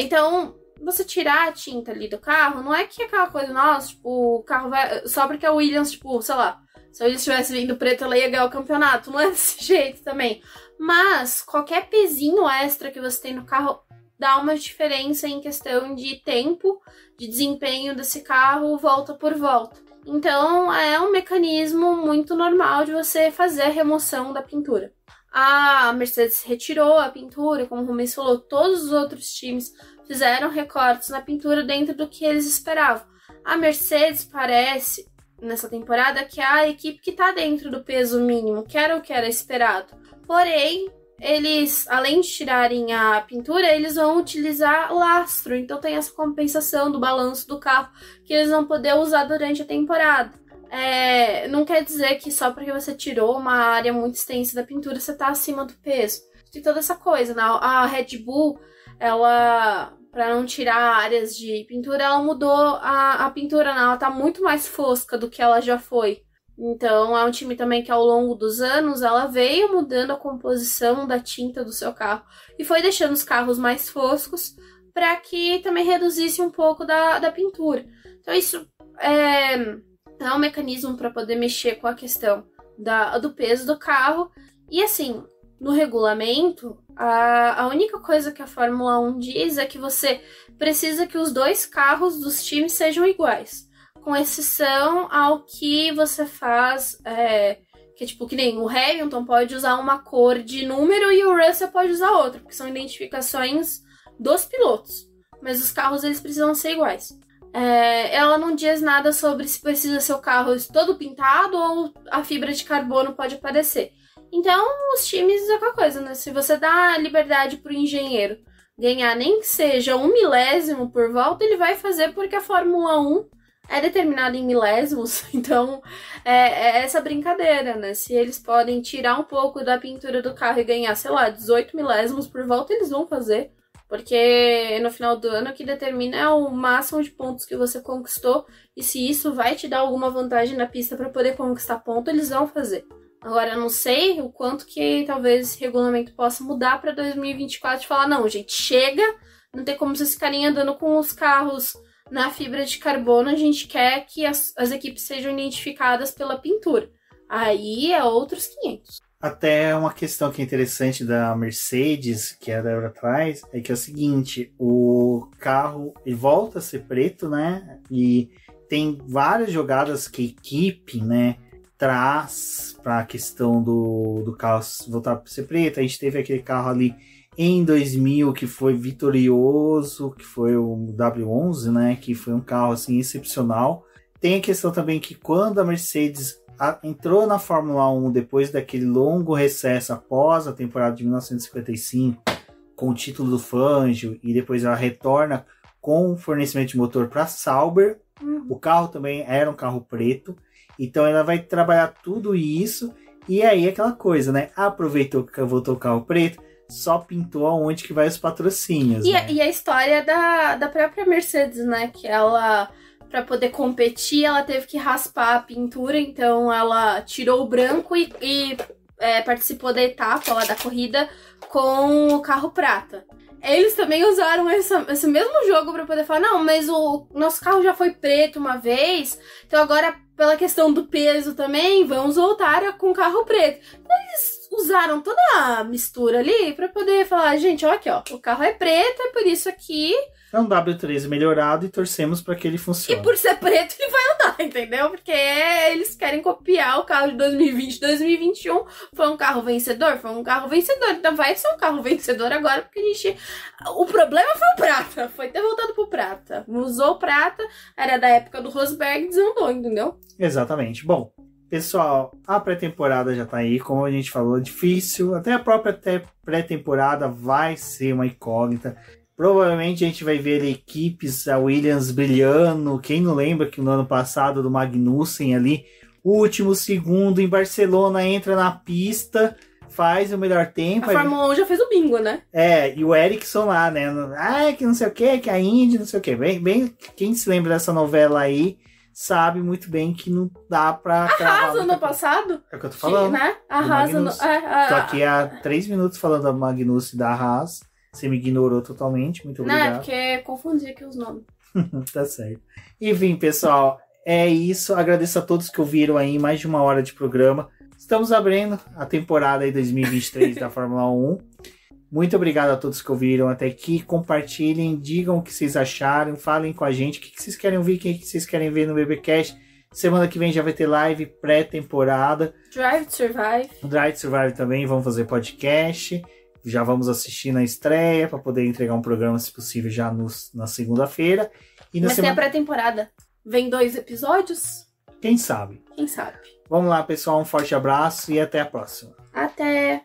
Então, você tirar a tinta ali do carro, não é que é aquela coisa, nossa, tipo, o carro vai... Só porque a Williams, tipo, sei lá, se ele estivesse vindo preto, ela ia ganhar o campeonato. Não é desse jeito também. Mas qualquer pezinho extra que você tem no carro dá uma diferença em questão de tempo, de desempenho desse carro, volta por volta. Então, é um mecanismo muito normal de você fazer a remoção da pintura. A Mercedes retirou a pintura, como o Rubens falou, todos os outros times fizeram recortes na pintura dentro do que eles esperavam. A Mercedes parece... nessa temporada, que é a equipe que tá dentro do peso mínimo, que era o que era esperado. Porém, eles, além de tirarem a pintura, eles vão utilizar lastro. Então tem essa compensação do balanço do carro que eles vão poder usar durante a temporada. Não quer dizer que só porque você tirou uma área muito extensa da pintura, você tá acima do peso. Tem toda essa coisa, né? A Red Bull, ela... para não tirar áreas de pintura, ela mudou a pintura, né? Ela tá muito mais fosca do que ela já foi. Então, é um time também que ao longo dos anos, ela veio mudando a composição da tinta do seu carro. E foi deixando os carros mais foscos para que também reduzisse um pouco da pintura. Então, isso é um mecanismo para poder mexer com a questão do peso do carro. E assim... no regulamento, a única coisa que a Fórmula 1 diz é que você precisa que os dois carros dos times sejam iguais. Com exceção ao que você faz, que é tipo que nem o Hamilton pode usar uma cor de número e o Russell pode usar outra, porque são identificações dos pilotos. Mas os carros eles precisam ser iguais. Ela não diz nada sobre se precisa ser o carro todo pintado ou a fibra de carbono pode aparecer. Então, os times é aquela coisa, né? Se você dá liberdade pro engenheiro ganhar nem que seja 1 milésimo por volta, ele vai fazer porque a Fórmula 1 é determinada em milésimos. Então, é essa brincadeira, né? Se eles podem tirar um pouco da pintura do carro e ganhar, sei lá, 18 milésimos por volta, eles vão fazer. Porque no final do ano o que determina é o máximo de pontos que você conquistou. E se isso vai te dar alguma vantagem na pista para poder conquistar ponto, eles vão fazer. Agora, eu não sei o quanto que talvez esse regulamento possa mudar para 2024 e falar, não, gente, chega, não tem como vocês ficarem andando com os carros na fibra de carbono, a gente quer que as equipes sejam identificadas pela pintura. Aí é outros 500. Até uma questão que é interessante da Mercedes, que é da Eurotrack, é que é o seguinte, o carro ele volta a ser preto, né? E tem várias jogadas que a equipe, né, traz para a questão do carro voltar a ser preto. A gente teve aquele carro ali em 2000 que foi vitorioso, que foi o W11, né? Que foi um carro assim excepcional. Tem a questão também que quando a Mercedes entrou na Fórmula 1 depois daquele longo recesso após a temporada de 1955, com o título do Fangio, e depois ela retorna com o fornecimento de motor para Sauber. O carro também era um carro preto, então ela vai trabalhar tudo isso, e aí aquela coisa, né? Aproveitou que voltou o carro preto, só pintou aonde que vai os patrocínios. E, né? E a história da própria Mercedes, né? Que ela, para poder competir, ela teve que raspar a pintura, então ela tirou o branco e participou da etapa lá da corrida com o carro prata. Eles também usaram esse mesmo jogo para poder falar, não, mas o nosso carro já foi preto uma vez, então agora, pela questão do peso também, vamos voltar com o carro preto. Então, eles usaram toda a mistura ali pra poder falar, gente, ó aqui, ó, o carro é preto, é por isso aqui. É um W13 melhorado e torcemos para que ele funcione. E por ser preto ele vai andar, entendeu? Porque eles querem copiar o carro de 2020, 2021. Foi um carro vencedor? Foi um carro vencedor. Então vai ser um carro vencedor agora, porque a gente... O problema foi o prata. Foi ter voltado pro prata. Usou o prata, era da época do Rosberg e desandou, entendeu? Exatamente. Bom, pessoal, a pré-temporada já tá aí. Como a gente falou, é difícil. Até a própria pré-temporada vai ser uma incógnita. Provavelmente a gente vai ver equipes, a Williams brilhando. Quem não lembra que no ano passado do Magnussen ali, último segundo em Barcelona, entra na pista, faz o melhor tempo. A Fórmula 1 já fez o bingo, né? E o Ericsson lá, né? Que não sei o que a Indy, não sei o que. Bem, quem se lembra dessa novela aí, sabe muito bem que não dá pra... A Haas ano passado. É o que eu tô falando. Né? A Haas no... Tô aqui há 3 minutos falando da Magnussen e da Haas. Você me ignorou totalmente, muito obrigado. Não, é porque confundi aqui os nomes. Tá certo. Enfim, pessoal, é isso. Agradeço a todos que ouviram aí mais de 1 hora de programa. Estamos abrindo a temporada aí 2023 da Fórmula 1. Muito obrigado a todos que ouviram até aqui. Compartilhem, digam o que vocês acharam, falem com a gente. O que vocês querem ouvir, o que vocês querem ver no BBcast. Semana que vem já vai ter live pré-temporada. Drive to Survive. Drive to Survive também, vamos fazer podcast. Já vamos assistir na estreia para poder entregar um programa, se possível, já na segunda-feira. Mas tem a pré-temporada. Vem 2 episódios? Quem sabe? Quem sabe? Vamos lá, pessoal. Um forte abraço e até a próxima. Até!